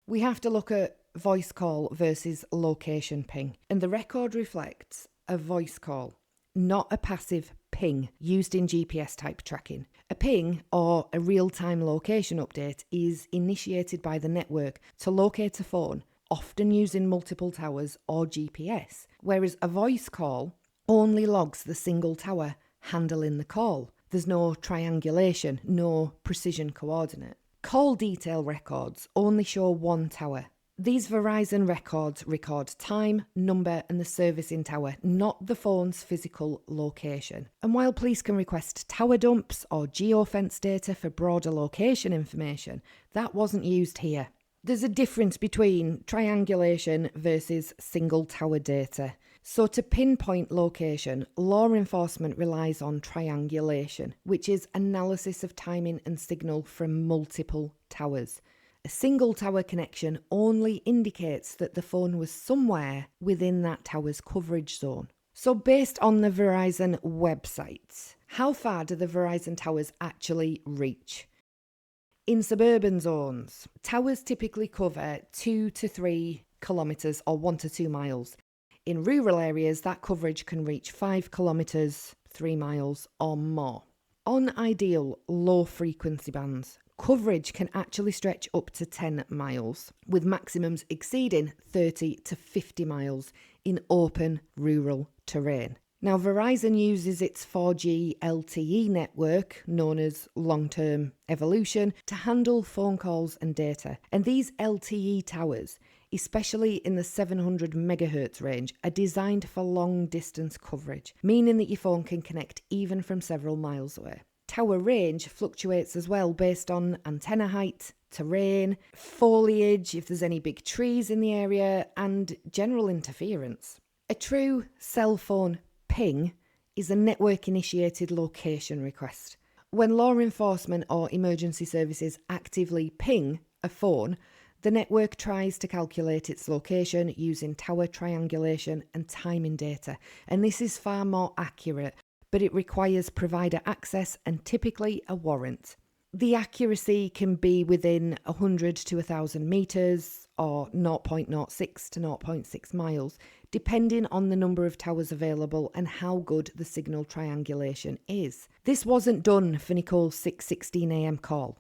We have to look at voice call versus location ping, and the record reflects a voice call, not a passive ping used in GPS type tracking. A ping, or a real-time location update, is initiated by the network to locate a phone, often using multiple towers or GPS, whereas a voice call only logs the single tower handling the call. There's no triangulation, no precision coordinate. Call detail records only show one tower. These Verizon records record time, number, and the servicing tower, not the phone's physical location. And while police can request tower dumps or geofence data for broader location information, that wasn't used here. There's a difference between triangulation versus single tower data. So to pinpoint location, law enforcement relies on triangulation, which is analysis of timing and signal from multiple towers. A single tower connection only indicates that the phone was somewhere within that tower's coverage zone. So based on the Verizon website, how far do the Verizon towers actually reach? In suburban zones, towers typically cover 2 to 3 kilometres or 1 to 2 miles. In rural areas, that coverage can reach 5 kilometres, 3 miles or more. On ideal low frequency bands, coverage can actually stretch up to 10 miles, with maximums exceeding 30 to 50 miles in open rural terrain. Now, Verizon uses its 4G LTE network, known as long-term evolution, to handle phone calls and data. And these LTE towers, especially in the 700 megahertz range, are designed for long-distance coverage, meaning that your phone can connect even from several miles away. Tower range fluctuates as well based on antenna height, terrain, foliage, if there's any big trees in the area, and general interference. A true cell phone ping is a network-initiated location request. When law enforcement or emergency services actively ping a phone, the network tries to calculate its location using tower triangulation and timing data, and this is far more accurate, but it requires provider access and typically a warrant. The accuracy can be within 100 to 1,000 metres or 0.06 to 0.6 miles, depending on the number of towers available and how good the signal triangulation is. This wasn't done for Nichols' 6:16 a.m. call.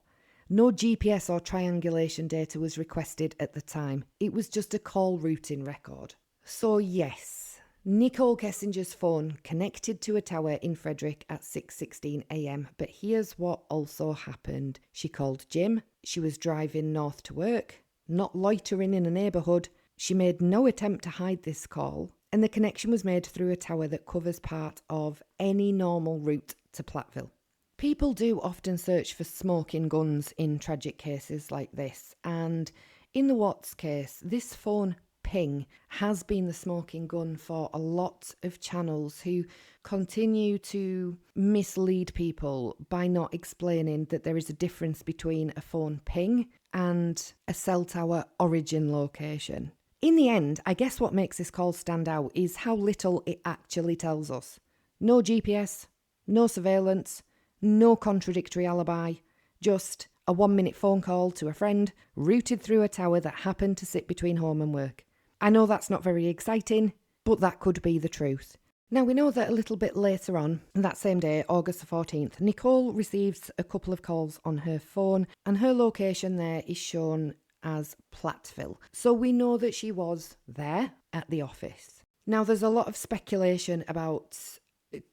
No GPS or triangulation data was requested at the time. It was just a call routing record. So yes, Nichol Kessinger's phone connected to a tower in Frederick at 6:16 a.m. But here's what also happened. She called Jim. She was driving north to work, not loitering in a neighbourhood. She made no attempt to hide this call, and the connection was made through a tower that covers part of any normal route to Platteville. People do often search for smoking guns in tragic cases like this, and in the Watts case, this phone ping has been the smoking gun for a lot of channels who continue to mislead people by not explaining that there is a difference between a phone ping and a cell tower origin location. In the end, I guess what makes this call stand out is how little it actually tells us. No GPS, no surveillance, no contradictory alibi, just a 1-minute phone call to a friend routed through a tower that happened to sit between home and work. I know that's not very exciting, but that could be the truth. Now, we know that a little bit later on, that same day, August the 14th, Nichol receives a couple of calls on her phone, and her location there is shown as Platteville. So we know that she was there at the office. Now, there's a lot of speculation about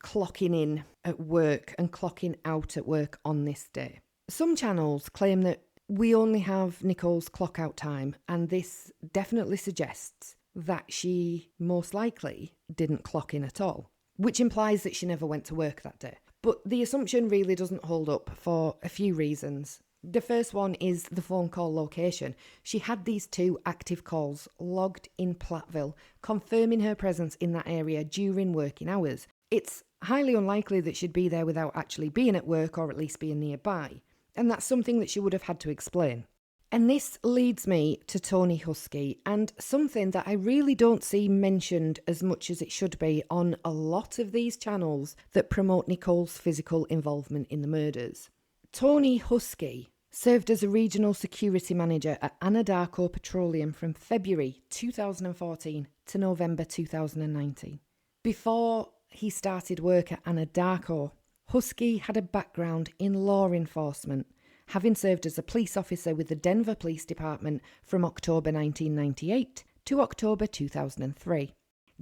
clocking in at work and clocking out at work on this day. Some channels claim that we only have Nichol's clock out time, and this definitely suggests that she most likely didn't clock in at all, which implies that she never went to work that day. But the assumption really doesn't hold up for a few reasons. The first one is the phone call location. She had these 2 active calls logged in Platteville, confirming her presence in that area during working hours. It's highly unlikely that she'd be there without actually being at work, or at least being nearby. And that's something that she would have had to explain. And this leads me to Tony Husky, and something that I really don't see mentioned as much as it should be on a lot of these channels that promote Nichol's physical involvement in the murders. Tony Husky served as a regional security manager at Anadarko Petroleum from February 2014 to November 2019. Before he started work at Anadarko, Husky had a background in law enforcement, having served as a police officer with the Denver Police Department from October 1998 to October 2003.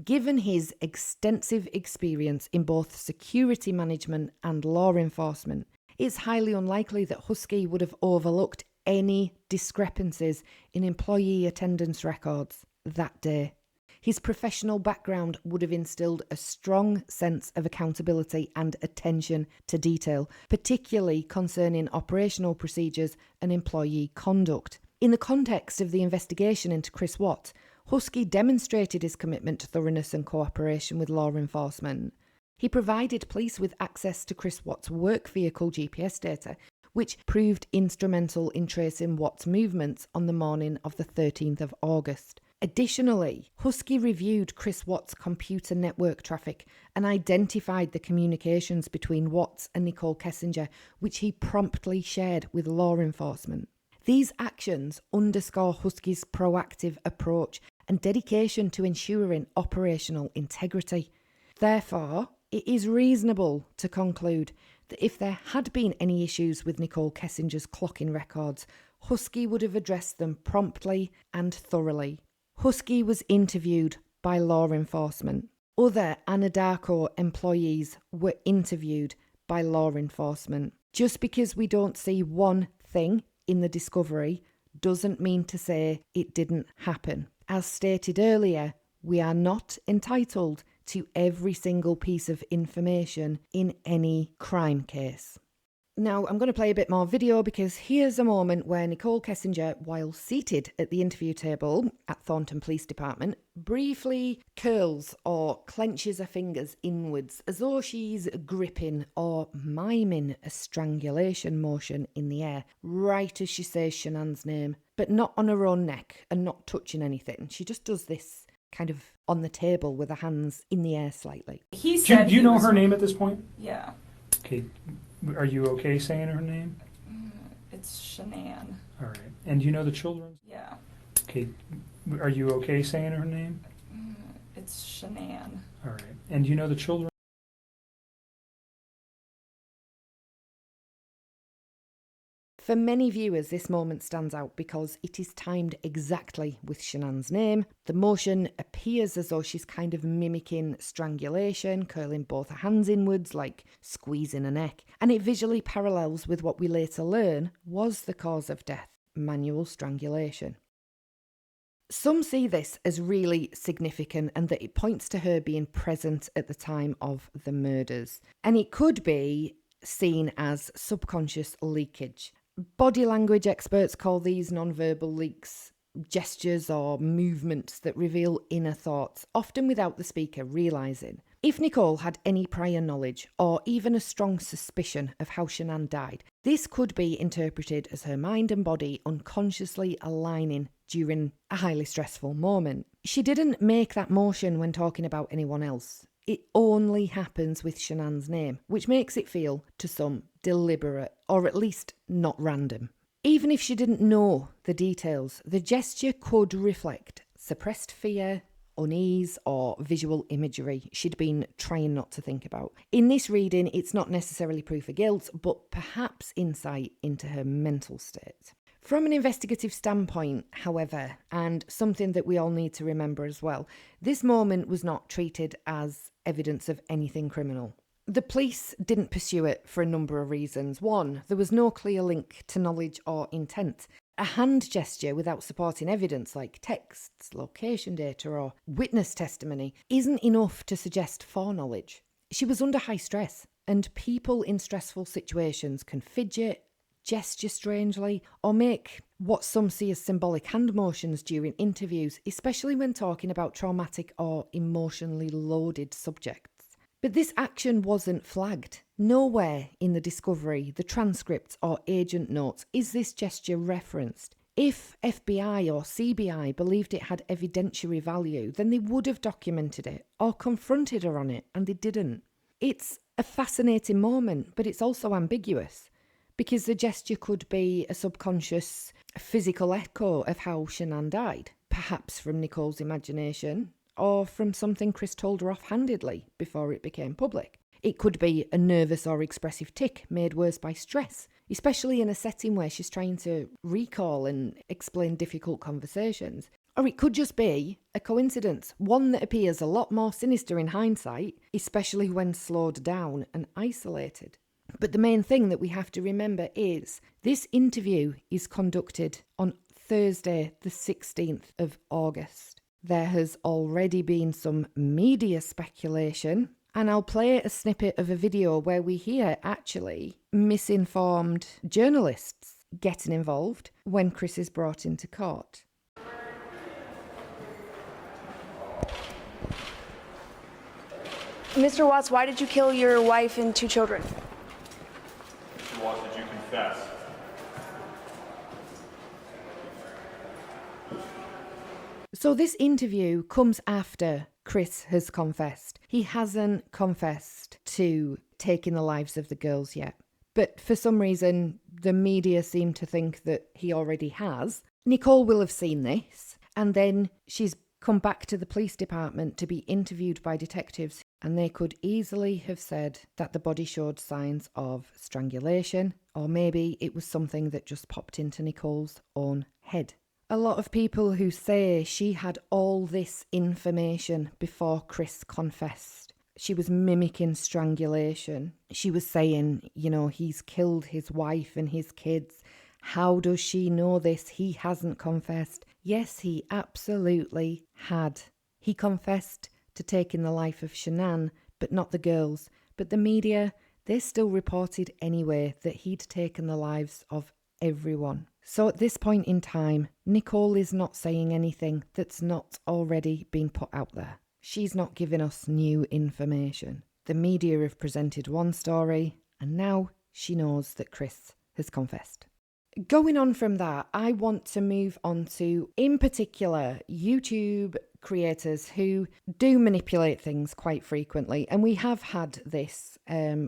Given his extensive experience in both security management and law enforcement, it's highly unlikely that Husky would have overlooked any discrepancies in employee attendance records that day. His professional background would have instilled a strong sense of accountability and attention to detail, particularly concerning operational procedures and employee conduct. In the context of the investigation into Chris Watt, Husky demonstrated his commitment to thoroughness and cooperation with law enforcement. He provided police with access to Chris Watt's work vehicle GPS data, which proved instrumental in tracing Watt's movements on the morning of the 13th of August. Additionally, Husky reviewed Chris Watt's computer network traffic and identified the communications between Watts and Nichol Kessinger, which he promptly shared with law enforcement. These actions underscore Husky's proactive approach and dedication to ensuring operational integrity. Therefore, it is reasonable to conclude that if there had been any issues with Nichol Kessinger's clocking records, Husky would have addressed them promptly and thoroughly. Husky was interviewed by law enforcement. Other Anadarko employees were interviewed by law enforcement. Just because we don't see one thing in the discovery doesn't mean to say it didn't happen. As stated earlier, we are not entitled to every single piece of information in any crime case. Now, I'm going to play a bit more video because here's a moment where Nichol Kessinger, while seated at the interview table at Thornton Police Department, briefly curls or clenches her fingers inwards as though she's gripping or miming a strangulation motion in the air, right as she says Shanann's name, but not on her own neck and not touching anything. She just does this kind of on the table with her hands in the air slightly. He said Do you know her name at this point? Yeah. Okay. Are you okay saying her name? It's Shanann. All right. And do you know the children's? Yeah. Okay. Are you okay saying her name? It's Shanann. All right. And do you know the children? For many viewers, this moment stands out because it is timed exactly with Shanann's name. The motion appears as though she's kind of mimicking strangulation, curling both her hands inwards like squeezing a neck, and it visually parallels with what we later learn was the cause of death, manual strangulation. Some see this as really significant and that it points to her being present at the time of the murders. And it could be seen as subconscious leakage. Body language experts call these nonverbal leaks gestures or movements that reveal inner thoughts, often without the speaker realising. If Nichol had any prior knowledge or even a strong suspicion of how Shanann died, this could be interpreted as her mind and body unconsciously aligning during a highly stressful moment. She didn't make that motion when talking about anyone else. It only happens with Shanann's name, which makes it feel, to some, deliberate, or at least not random. Even if she didn't know the details, the gesture could reflect suppressed fear, unease, or visual imagery she'd been trying not to think about. In this reading, it's not necessarily proof of guilt, but perhaps insight into her mental state. From an investigative standpoint, however, and something that we all need to remember as well, this moment was not treated as evidence of anything criminal. The police didn't pursue it for a number of reasons. One, there was no clear link to knowledge or intent. A hand gesture without supporting evidence like texts, location data, or witness testimony isn't enough to suggest foreknowledge. She was under high stress, and people in stressful situations can fidget, gesture strangely, or make what some see as symbolic hand motions during interviews, especially when talking about traumatic or emotionally loaded subjects. But this action wasn't flagged. Nowhere in the discovery, the transcripts or agent notes is this gesture referenced. If FBI or CBI believed it had evidentiary value, then they would have documented it or confronted her on it, and they didn't. It's a fascinating moment, but it's also ambiguous. because the gesture could be a subconscious physical echo of how Shanann died, perhaps from Nichole's imagination or from something Chris told her offhandedly before it became public. It could be a nervous or expressive tic made worse by stress, especially in a setting where she's trying to recall and explain difficult conversations. Or it could just be a coincidence, one that appears a lot more sinister in hindsight, especially when slowed down and isolated. But the main thing that we have to remember is this interview is conducted on Thursday, the 16th of August. There has already been some media speculation, and I'll play a snippet of a video where we hear actually misinformed journalists getting involved when Chris is brought into court. Mr. Watts, why did you kill your wife and 2 children? Mr. Watts, did you confess? So this interview comes after Chris has confessed. He hasn't confessed to taking the lives of the girls yet. But for some reason, the media seem to think that he already has. Nichol will have seen this, and then she's come back to the police department to be interviewed by detectives, and they could easily have said that the body showed signs of strangulation, or maybe it was something that just popped into Nichole's own head. A lot of people who say she had all this information before Chris confessed. She was mimicking strangulation. She was saying, he's killed his wife and his kids. How does she know this? He hasn't confessed. Yes, he absolutely had. He confessed to taking the life of Shanann, but not the girls. But the media, they still reported anyway that he'd taken the lives of everyone. So at this point in time, Nichol is not saying anything that's not already been put out there. She's not giving us new information. The media have presented one story, and now she knows that Chris has confessed. Going on from that, I want to move on to, in particular, YouTube creators who do manipulate things quite frequently. And we have had this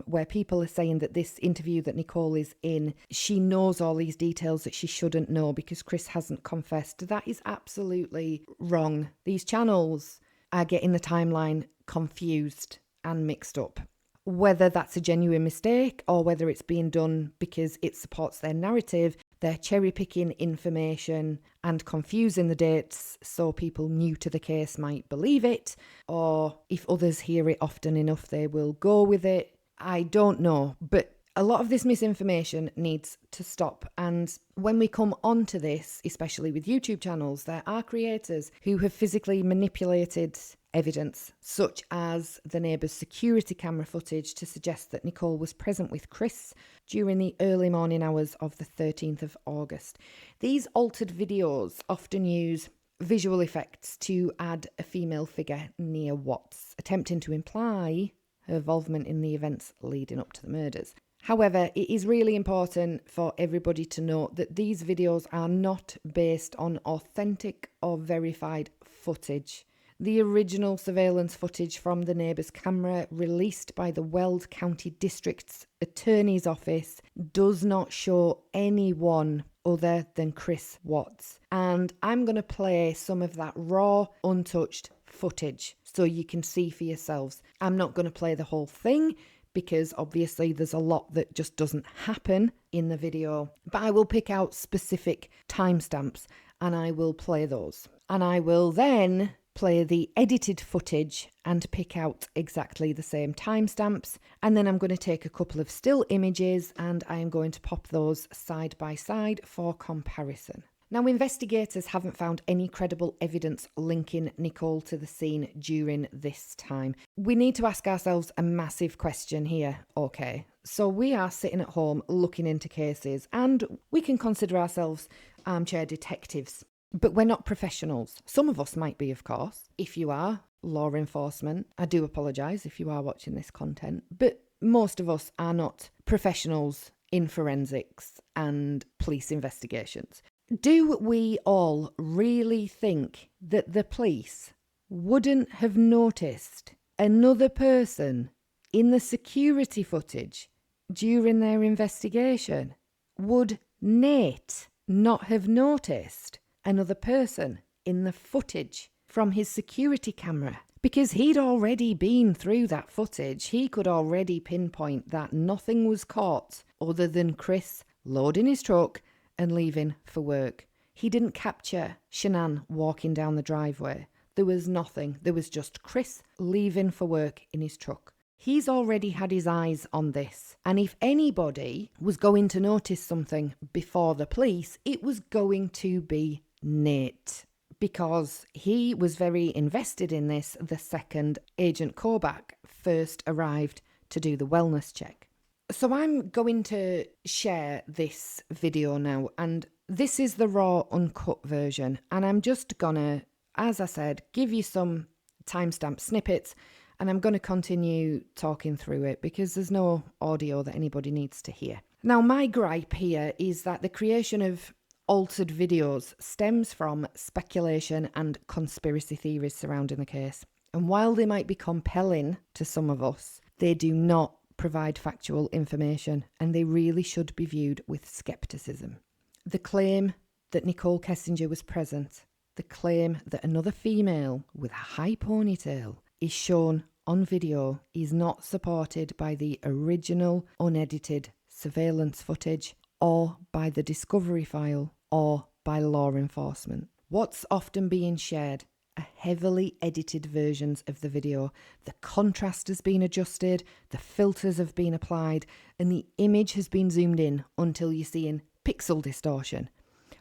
where people are saying that this interview that Nichol is in, she knows all these details that she shouldn't know because Chris hasn't confessed. That is absolutely wrong. These channels are getting the timeline confused and mixed up. Whether that's a genuine mistake or whether it's being done because it supports their narrative, they're cherry-picking information and confusing the dates so people new to the case might believe it, or if others hear it often enough, they will go with it. I don't know, but a lot of this misinformation needs to stop. And when we come onto this, especially with YouTube channels, there are creators who have physically manipulated evidence, such as the neighbour's security camera footage to suggest that Nichol was present with Chris during the early morning hours of the 13th of August. These altered videos often use visual effects to add a female figure near Watts, attempting to imply her involvement in the events leading up to the murders. However, it is really important for everybody to note that these videos are not based on authentic or verified footage. The original surveillance footage from the neighbour's camera released by the Weld County District's Attorney's Office does not show anyone other than Chris Watts. And I'm going to play some of that raw, untouched footage so you can see for yourselves. I'm not going to play the whole thing because obviously there's a lot that just doesn't happen in the video. But I will pick out specific timestamps and I will play those. And I will then play the edited footage and pick out exactly the same timestamps. And then I'm going to take a couple of still images and I am going to pop those side by side for comparison. Now, investigators haven't found any credible evidence linking Nichol to the scene during this time. We need to ask ourselves a massive question here, okay? So we are sitting at home looking into cases and we can consider ourselves armchair detectives. But we're not professionals. Some of us might be, of course. If you are law enforcement, I do apologise if you are watching this content, but most of us are not professionals in forensics and police investigations. Do we all really think that the police wouldn't have noticed another person in the security footage during their investigation? Would Nate not have noticed another person in the footage from his security camera? Because he'd already been through that footage. He could already pinpoint that nothing was caught other than Chris loading his truck and leaving for work. He didn't capture Shanann walking down the driveway. There was nothing. There was just Chris leaving for work in his truck. He's already had his eyes on this. And if anybody was going to notice something before the police, it was going to be Nate. Because he was very invested in this the second Agent Kobach first arrived to do the wellness check. So I'm going to share this video now, and this is the raw, uncut version. And I'm just gonna, as I said, give you some timestamp snippets, and I'm going to continue talking through it because there's no audio that anybody needs to hear. Now, my gripe here is that the creation of altered videos stems from speculation and conspiracy theories surrounding the case. And while they might be compelling to some of us, they do not provide factual information, and they really should be viewed with skepticism. The claim that Nichol Kessinger was present, the claim that another female with a high ponytail is shown on video is not supported by the original unedited surveillance footage or by the discovery file or by law enforcement. What's often being shared are heavily edited versions of the video. The contrast has been adjusted, the filters have been applied, and the image has been zoomed in until you're seeing pixel distortion.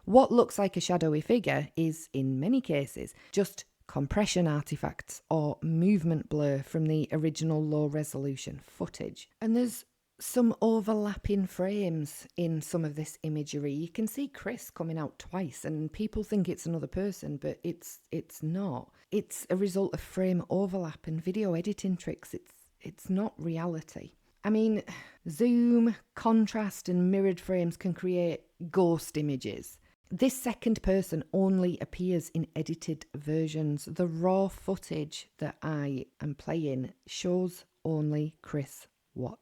What looks like a shadowy figure is, in many cases, just compression artifacts or movement blur from the original low-resolution footage. And there's some overlapping frames in some of this imagery. You can see Chris coming out twice, and people think it's another person, but it's not. It's a result of frame overlap and video editing tricks. It's not reality. I mean, zoom, contrast, and mirrored frames can create ghost images. This second person only appears in edited versions. The raw footage that I am playing shows only Chris Watts.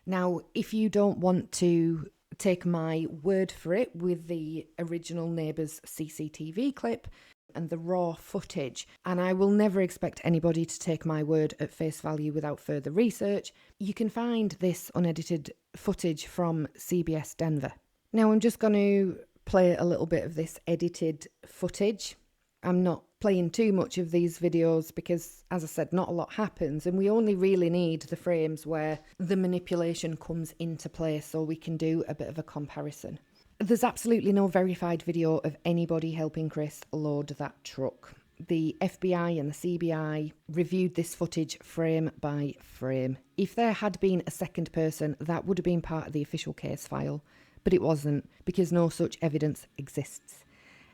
Now, if you don't want to take my word for it with the original neighbour's CCTV clip and the raw footage, and I will never expect anybody to take my word at face value without further research, you can find this unedited footage from CBS Denver. Now, I'm just going to play a little bit of this edited footage. I'm not playing too much of these videos because, as I said, not a lot happens, and we only really need the frames where the manipulation comes into play so we can do a bit of a comparison. There's absolutely no verified video of anybody helping Chris load that truck. The FBI and the CBI reviewed this footage frame by frame. If there had been a second person, that would have been part of the official case file, but it wasn't because no such evidence exists.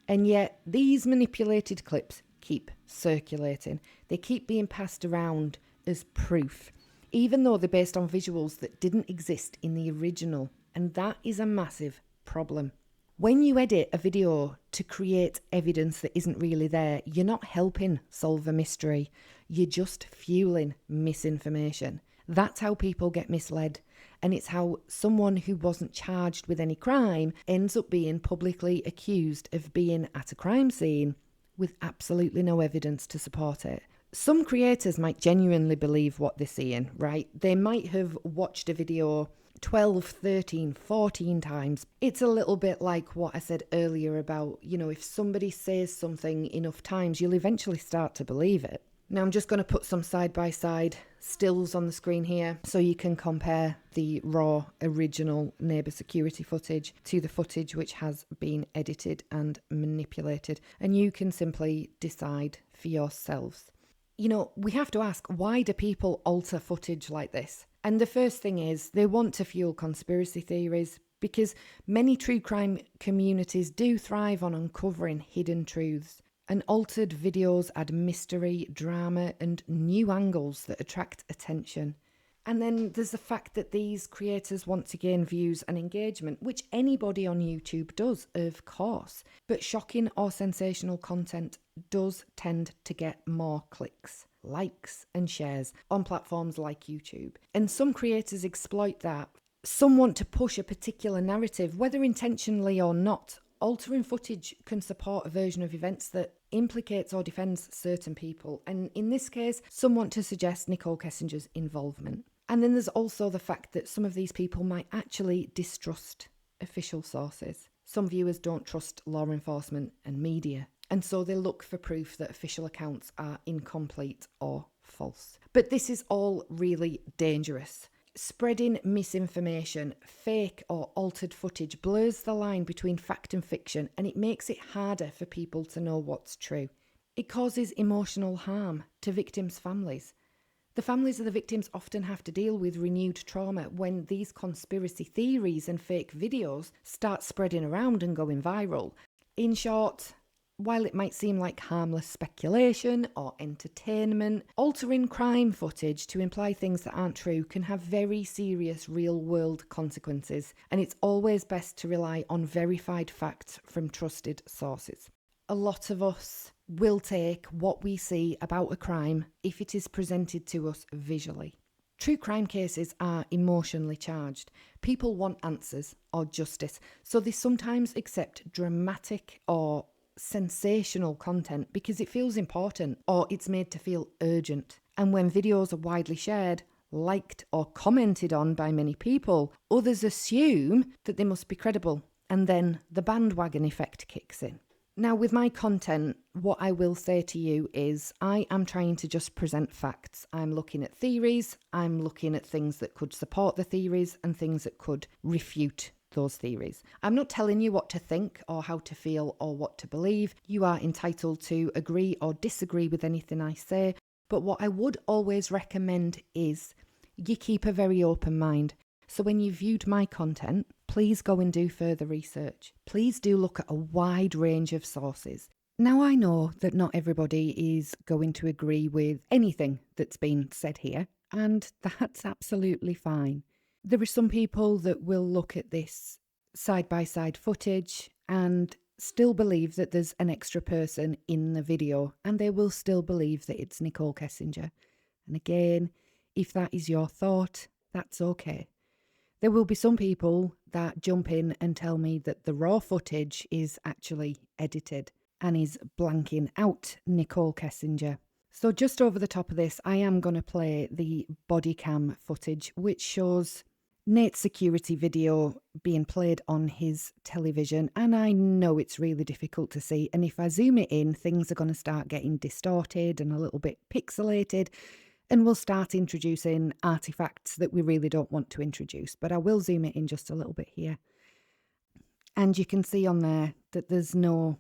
And yet these manipulated clips keep circulating. They keep being passed around as proof, even though they're based on visuals that didn't exist in the original. And that is a massive problem. When you edit a video to create evidence that isn't really there, you're not helping solve a mystery. You're just fueling misinformation. That's how people get misled. And it's how someone who wasn't charged with any crime ends up being publicly accused of being at a crime scene with absolutely no evidence to support it. Some creators might genuinely believe what they're seeing, right? They might have watched a video 12, 13, 14 times. It's a little bit like what I said earlier about, if somebody says something enough times, you'll eventually start to believe it. Now I'm just going to put some side-by-side stills on the screen here so you can compare the raw original neighbour security footage to the footage which has been edited and manipulated, and you can simply decide for yourselves. We have to ask, why do people alter footage like this? And the first thing is they want to fuel conspiracy theories, because many true crime communities do thrive on uncovering hidden truths. And altered videos add mystery, drama, and new angles that attract attention. And then there's the fact that these creators want to gain views and engagement, which anybody on YouTube does, of course. But shocking or sensational content does tend to get more clicks, likes, and shares on platforms like YouTube. And some creators exploit that Some want to push a particular narrative, whether intentionally or not. Altering footage can support a version of events that implicates or defends certain people. And in this case, some want to suggest Nichol Kessinger's involvement. And then there's also the fact that some of these people might actually distrust official sources. Some viewers don't trust law enforcement and media, and so they look for proof that official accounts are incomplete or false. But this is all really dangerous. Spreading misinformation, fake or altered footage blurs the line between fact and fiction, and it makes it harder for people to know what's true. It causes emotional harm to victims' families. The families of the victims often have to deal with renewed trauma when these conspiracy theories and fake videos start spreading around and going viral. In short, while it might seem like harmless speculation or entertainment, altering crime footage to imply things that aren't true can have very serious real-world consequences, and it's always best to rely on verified facts from trusted sources. A lot of us will take what we see about a crime if it is presented to us visually. True crime cases are emotionally charged. People want answers or justice, so they sometimes accept dramatic or sensational content because it feels important or it's made to feel urgent. And when videos are widely shared, liked or commented on by many people, others assume that they must be credible, and then the bandwagon effect kicks in. Now, with my content, what I will say to you is I am trying to just present facts. I'm looking at theories, I'm looking at things that could support the theories and things that could refute those theories. I'm not telling you what to think or how to feel or what to believe. You are entitled to agree or disagree with anything I say, but what I would always recommend is you keep a very open mind. So when you viewed my content, please go and do further research. Please do look at a wide range of sources. Now, I know that not everybody is going to agree with anything that's been said here, and that's absolutely fine. There are some people that will look at this side-by-side footage and still believe that there's an extra person in the video, and they will still believe that it's Nichol Kessinger. And again, if that is your thought, that's okay. There will be some people that jump in and tell me that the raw footage is actually edited and is blanking out Nichol Kessinger. So just over the top of this, I am going to play the body cam footage, which shows Nate's security video being played on his television. And I know it's really difficult to see. And if I zoom it in, things are going to start getting distorted and a little bit pixelated. And we'll start introducing artifacts that we really don't want to introduce. But I will zoom it in just a little bit here. And you can see on there that there's no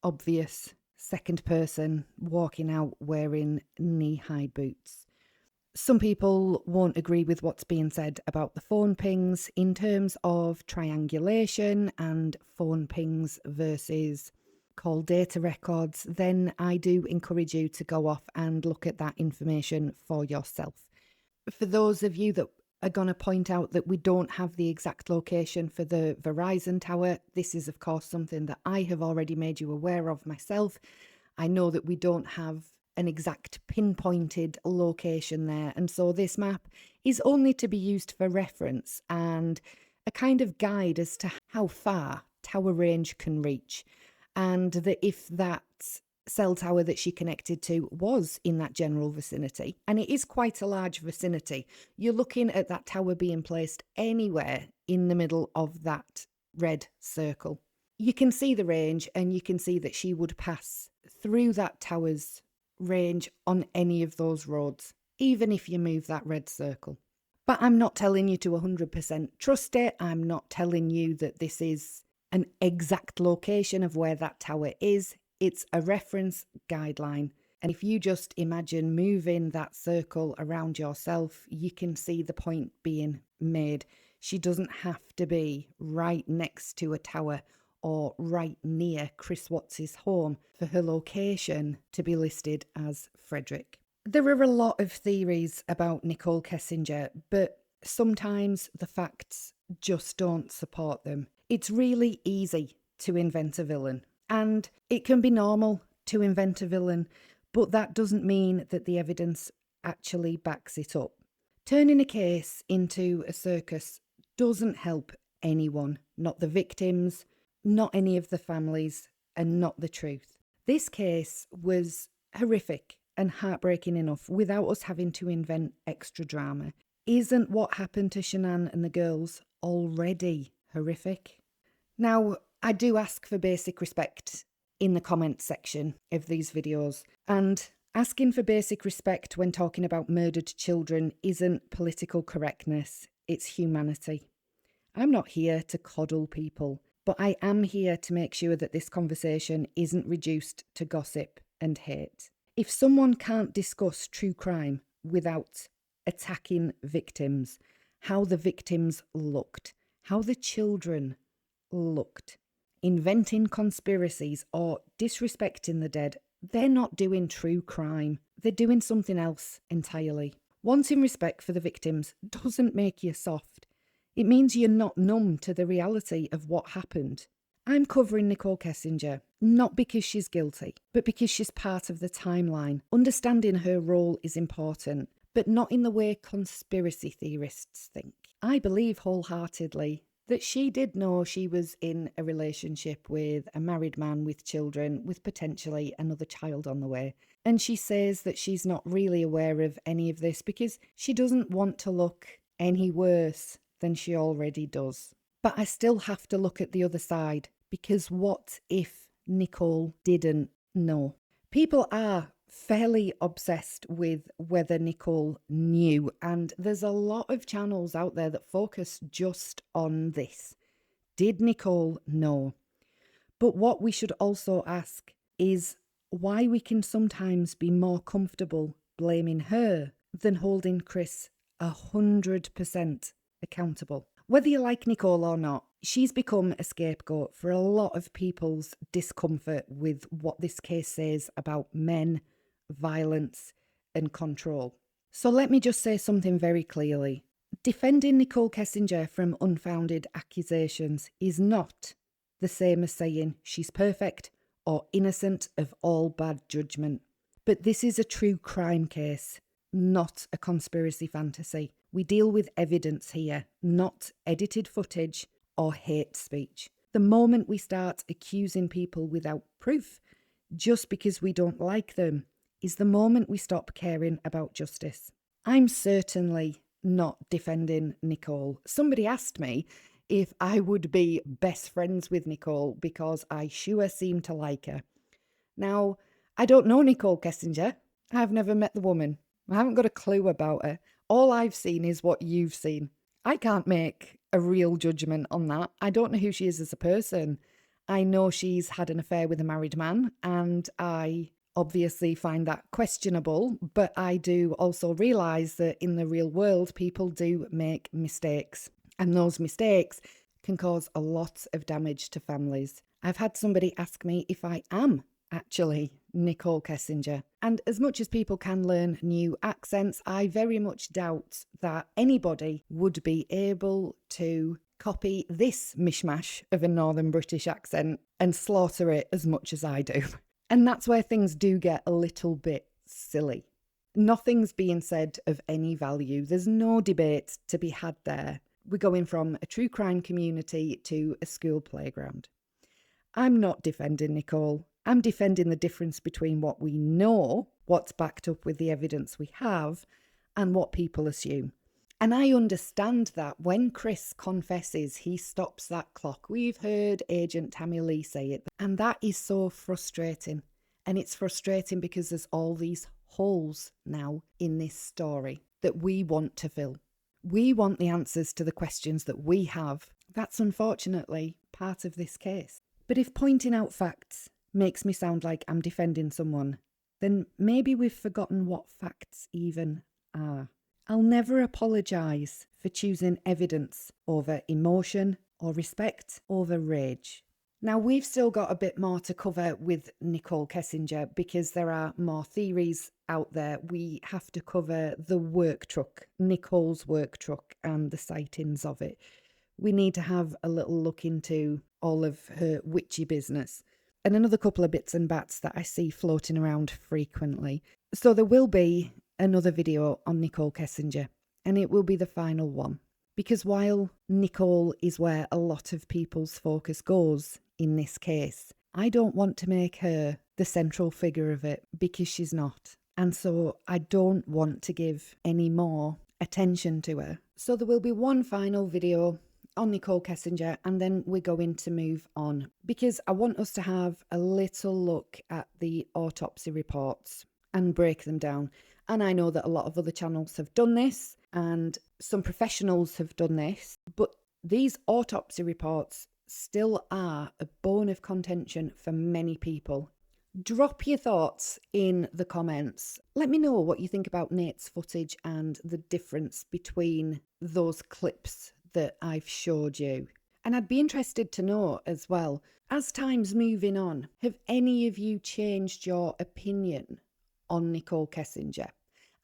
obvious second person walking out wearing knee-high boots. Some people won't agree with what's being said about the phone pings in terms of triangulation and phone pings versus call data records. Then I do encourage you to go off and look at that information for yourself. For those of you that are going to point out that we don't have the exact location for the Verizon tower, this is of course something that I have already made you aware of myself. I know that we don't have an exact pinpointed location there, and so this map is only to be used for reference and a kind of guide as to how far tower range can reach, and that if that cell tower that she connected to was in that general vicinity, and it is quite a large vicinity, you're looking at that tower being placed anywhere in the middle of that red circle. You can see the range, and you can see that she would pass through that tower's range on any of those roads, even if you move that red circle. But I'm not telling you to 100% trust it. I'm not telling you that this is an exact location of where that tower is. It's a reference guideline. And if you just imagine moving that circle around yourself, you can see the point being made. She doesn't have to be right next to a tower or right near Chris Watts' home for her location to be listed as Frederick. There are a lot of theories about Nichol Kessinger, but sometimes the facts just don't support them. It's really easy to invent a villain, and it can be normal to invent a villain, but that doesn't mean that the evidence actually backs it up. Turning a case into a circus doesn't help anyone, not the victims, not any of the families, and not the truth. This case was horrific and heartbreaking enough without us having to invent extra drama. Isn't what happened to Shanann and the girls already horrific? Now, I do ask for basic respect in the comments section of these videos, and asking for basic respect when talking about murdered children isn't political correctness, it's humanity. I'm not here to coddle people, but I am here to make sure that this conversation isn't reduced to gossip and hate. If someone can't discuss true crime without attacking victims, how the victims looked, how the children looked, inventing conspiracies or disrespecting the dead, they're not doing true crime. They're doing something else entirely. Wanting respect for the victims doesn't make you soft. It means you're not numb to the reality of what happened. I'm covering Nichol Kessinger, not because she's guilty, but because she's part of the timeline. Understanding her role is important, but not in the way conspiracy theorists think. I believe wholeheartedly that she did know she was in a relationship with a married man with children, with potentially another child on the way. And she says that she's not really aware of any of this because she doesn't want to look any worse than she already does. But I still have to look at the other side, because what if Nichol didn't know? People are fairly obsessed with whether Nichol knew, and there's a lot of channels out there that focus just on this. Did Nichol know? But what we should also ask is why we can sometimes be more comfortable blaming her than holding Chris 100% accountable. Whether you like Nichol or not, she's become a scapegoat for a lot of people's discomfort with what this case says about men, violence, and control. So let me just say something very clearly. Defending Nichol Kessinger from unfounded accusations is not the same as saying she's perfect or innocent of all bad judgment. But this is a true crime case, not a conspiracy fantasy. We deal with evidence here, not edited footage or hate speech. The moment we start accusing people without proof, just because we don't like them, is the moment we stop caring about justice. I'm certainly not defending Nichol. Somebody asked me if I would be best friends with Nichol because I sure seem to like her. Now, I don't know Nichol Kessinger. I've never met the woman. I haven't got a clue about her. All I've seen is what you've seen. I can't make a real judgment on that. I don't know who she is as a person. I know she's had an affair with a married man, and I obviously find that questionable, but I do also realise that in the real world, people do make mistakes, and those mistakes can cause a lot of damage to families. I've had somebody ask me if I am actually Nichol Kessinger, and as much as people can learn new accents, I very much doubt that anybody would be able to copy this mishmash of a Northern British accent and slaughter it as much as I do. And that's where things do get a little bit silly. Nothing's being said of any value. There's no debate to be had there. We're going from a true crime community to a school playground. I'm not defending Nichol. I'm defending the difference between what we know, what's backed up with the evidence we have, and what people assume. And I understand that when Chris confesses, he stops that clock. We've heard Agent Tammy Lee say it, and that is so frustrating. And it's frustrating because there's all these holes now in this story that we want to fill. We want the answers to the questions that we have. That's unfortunately part of this case. But if pointing out facts makes me sound like I'm defending someone, then maybe we've forgotten what facts even are. I'll never apologise for choosing evidence over emotion or respect over rage. Now, we've still got a bit more to cover with Nichol Kessinger because there are more theories out there. We have to cover the work truck, Nichol's work truck, and the sightings of it. We need to have a little look into all of her witchy business and another couple of bits and bats that I see floating around frequently. So there will be another video on Nichol Kessinger, and it will be the final one. Because while Nichol is where a lot of people's focus goes in this case, I don't want to make her the central figure of it, because she's not. And so I don't want to give any more attention to her. So there will be one final video on Nichol Kessinger, and then we're going to move on, because I want us to have a little look at the autopsy reports and break them down. And I know that a lot of other channels have done this, and some professionals have done this, but these autopsy reports still are a bone of contention for many people. Drop your thoughts in the comments. Let me know what you think about Nate's footage and the difference between those clips that I've showed you. And I'd be interested to know as well, as time's moving on, have any of you changed your opinion on Nichol Kessinger?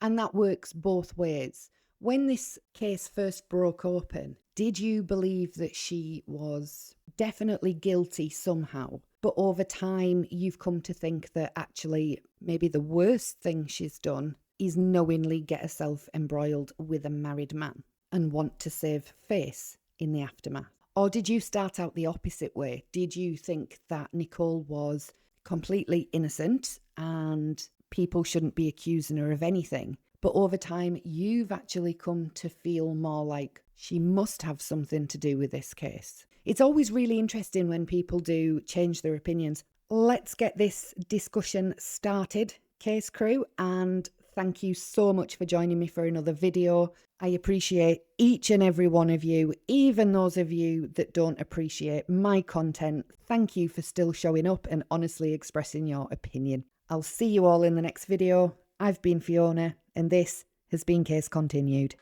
And that works both ways. When this case first broke open, did you believe that she was definitely guilty somehow? But over time, you've come to think that actually maybe the worst thing she's done is knowingly get herself embroiled with a married man and want to save face in the aftermath? Or did you start out the opposite way? Did you think that Nichol was completely innocent and people shouldn't be accusing her of anything? But over time, you've actually come to feel more like she must have something to do with this case. It's always really interesting when people do change their opinions. Let's get this discussion started, case crew, and thank you so much for joining me for another video. I appreciate each and every one of you, even those of you that don't appreciate my content. Thank you for still showing up and honestly expressing your opinion. I'll see you all in the next video. I've been Fiona, and this has been Case Continued.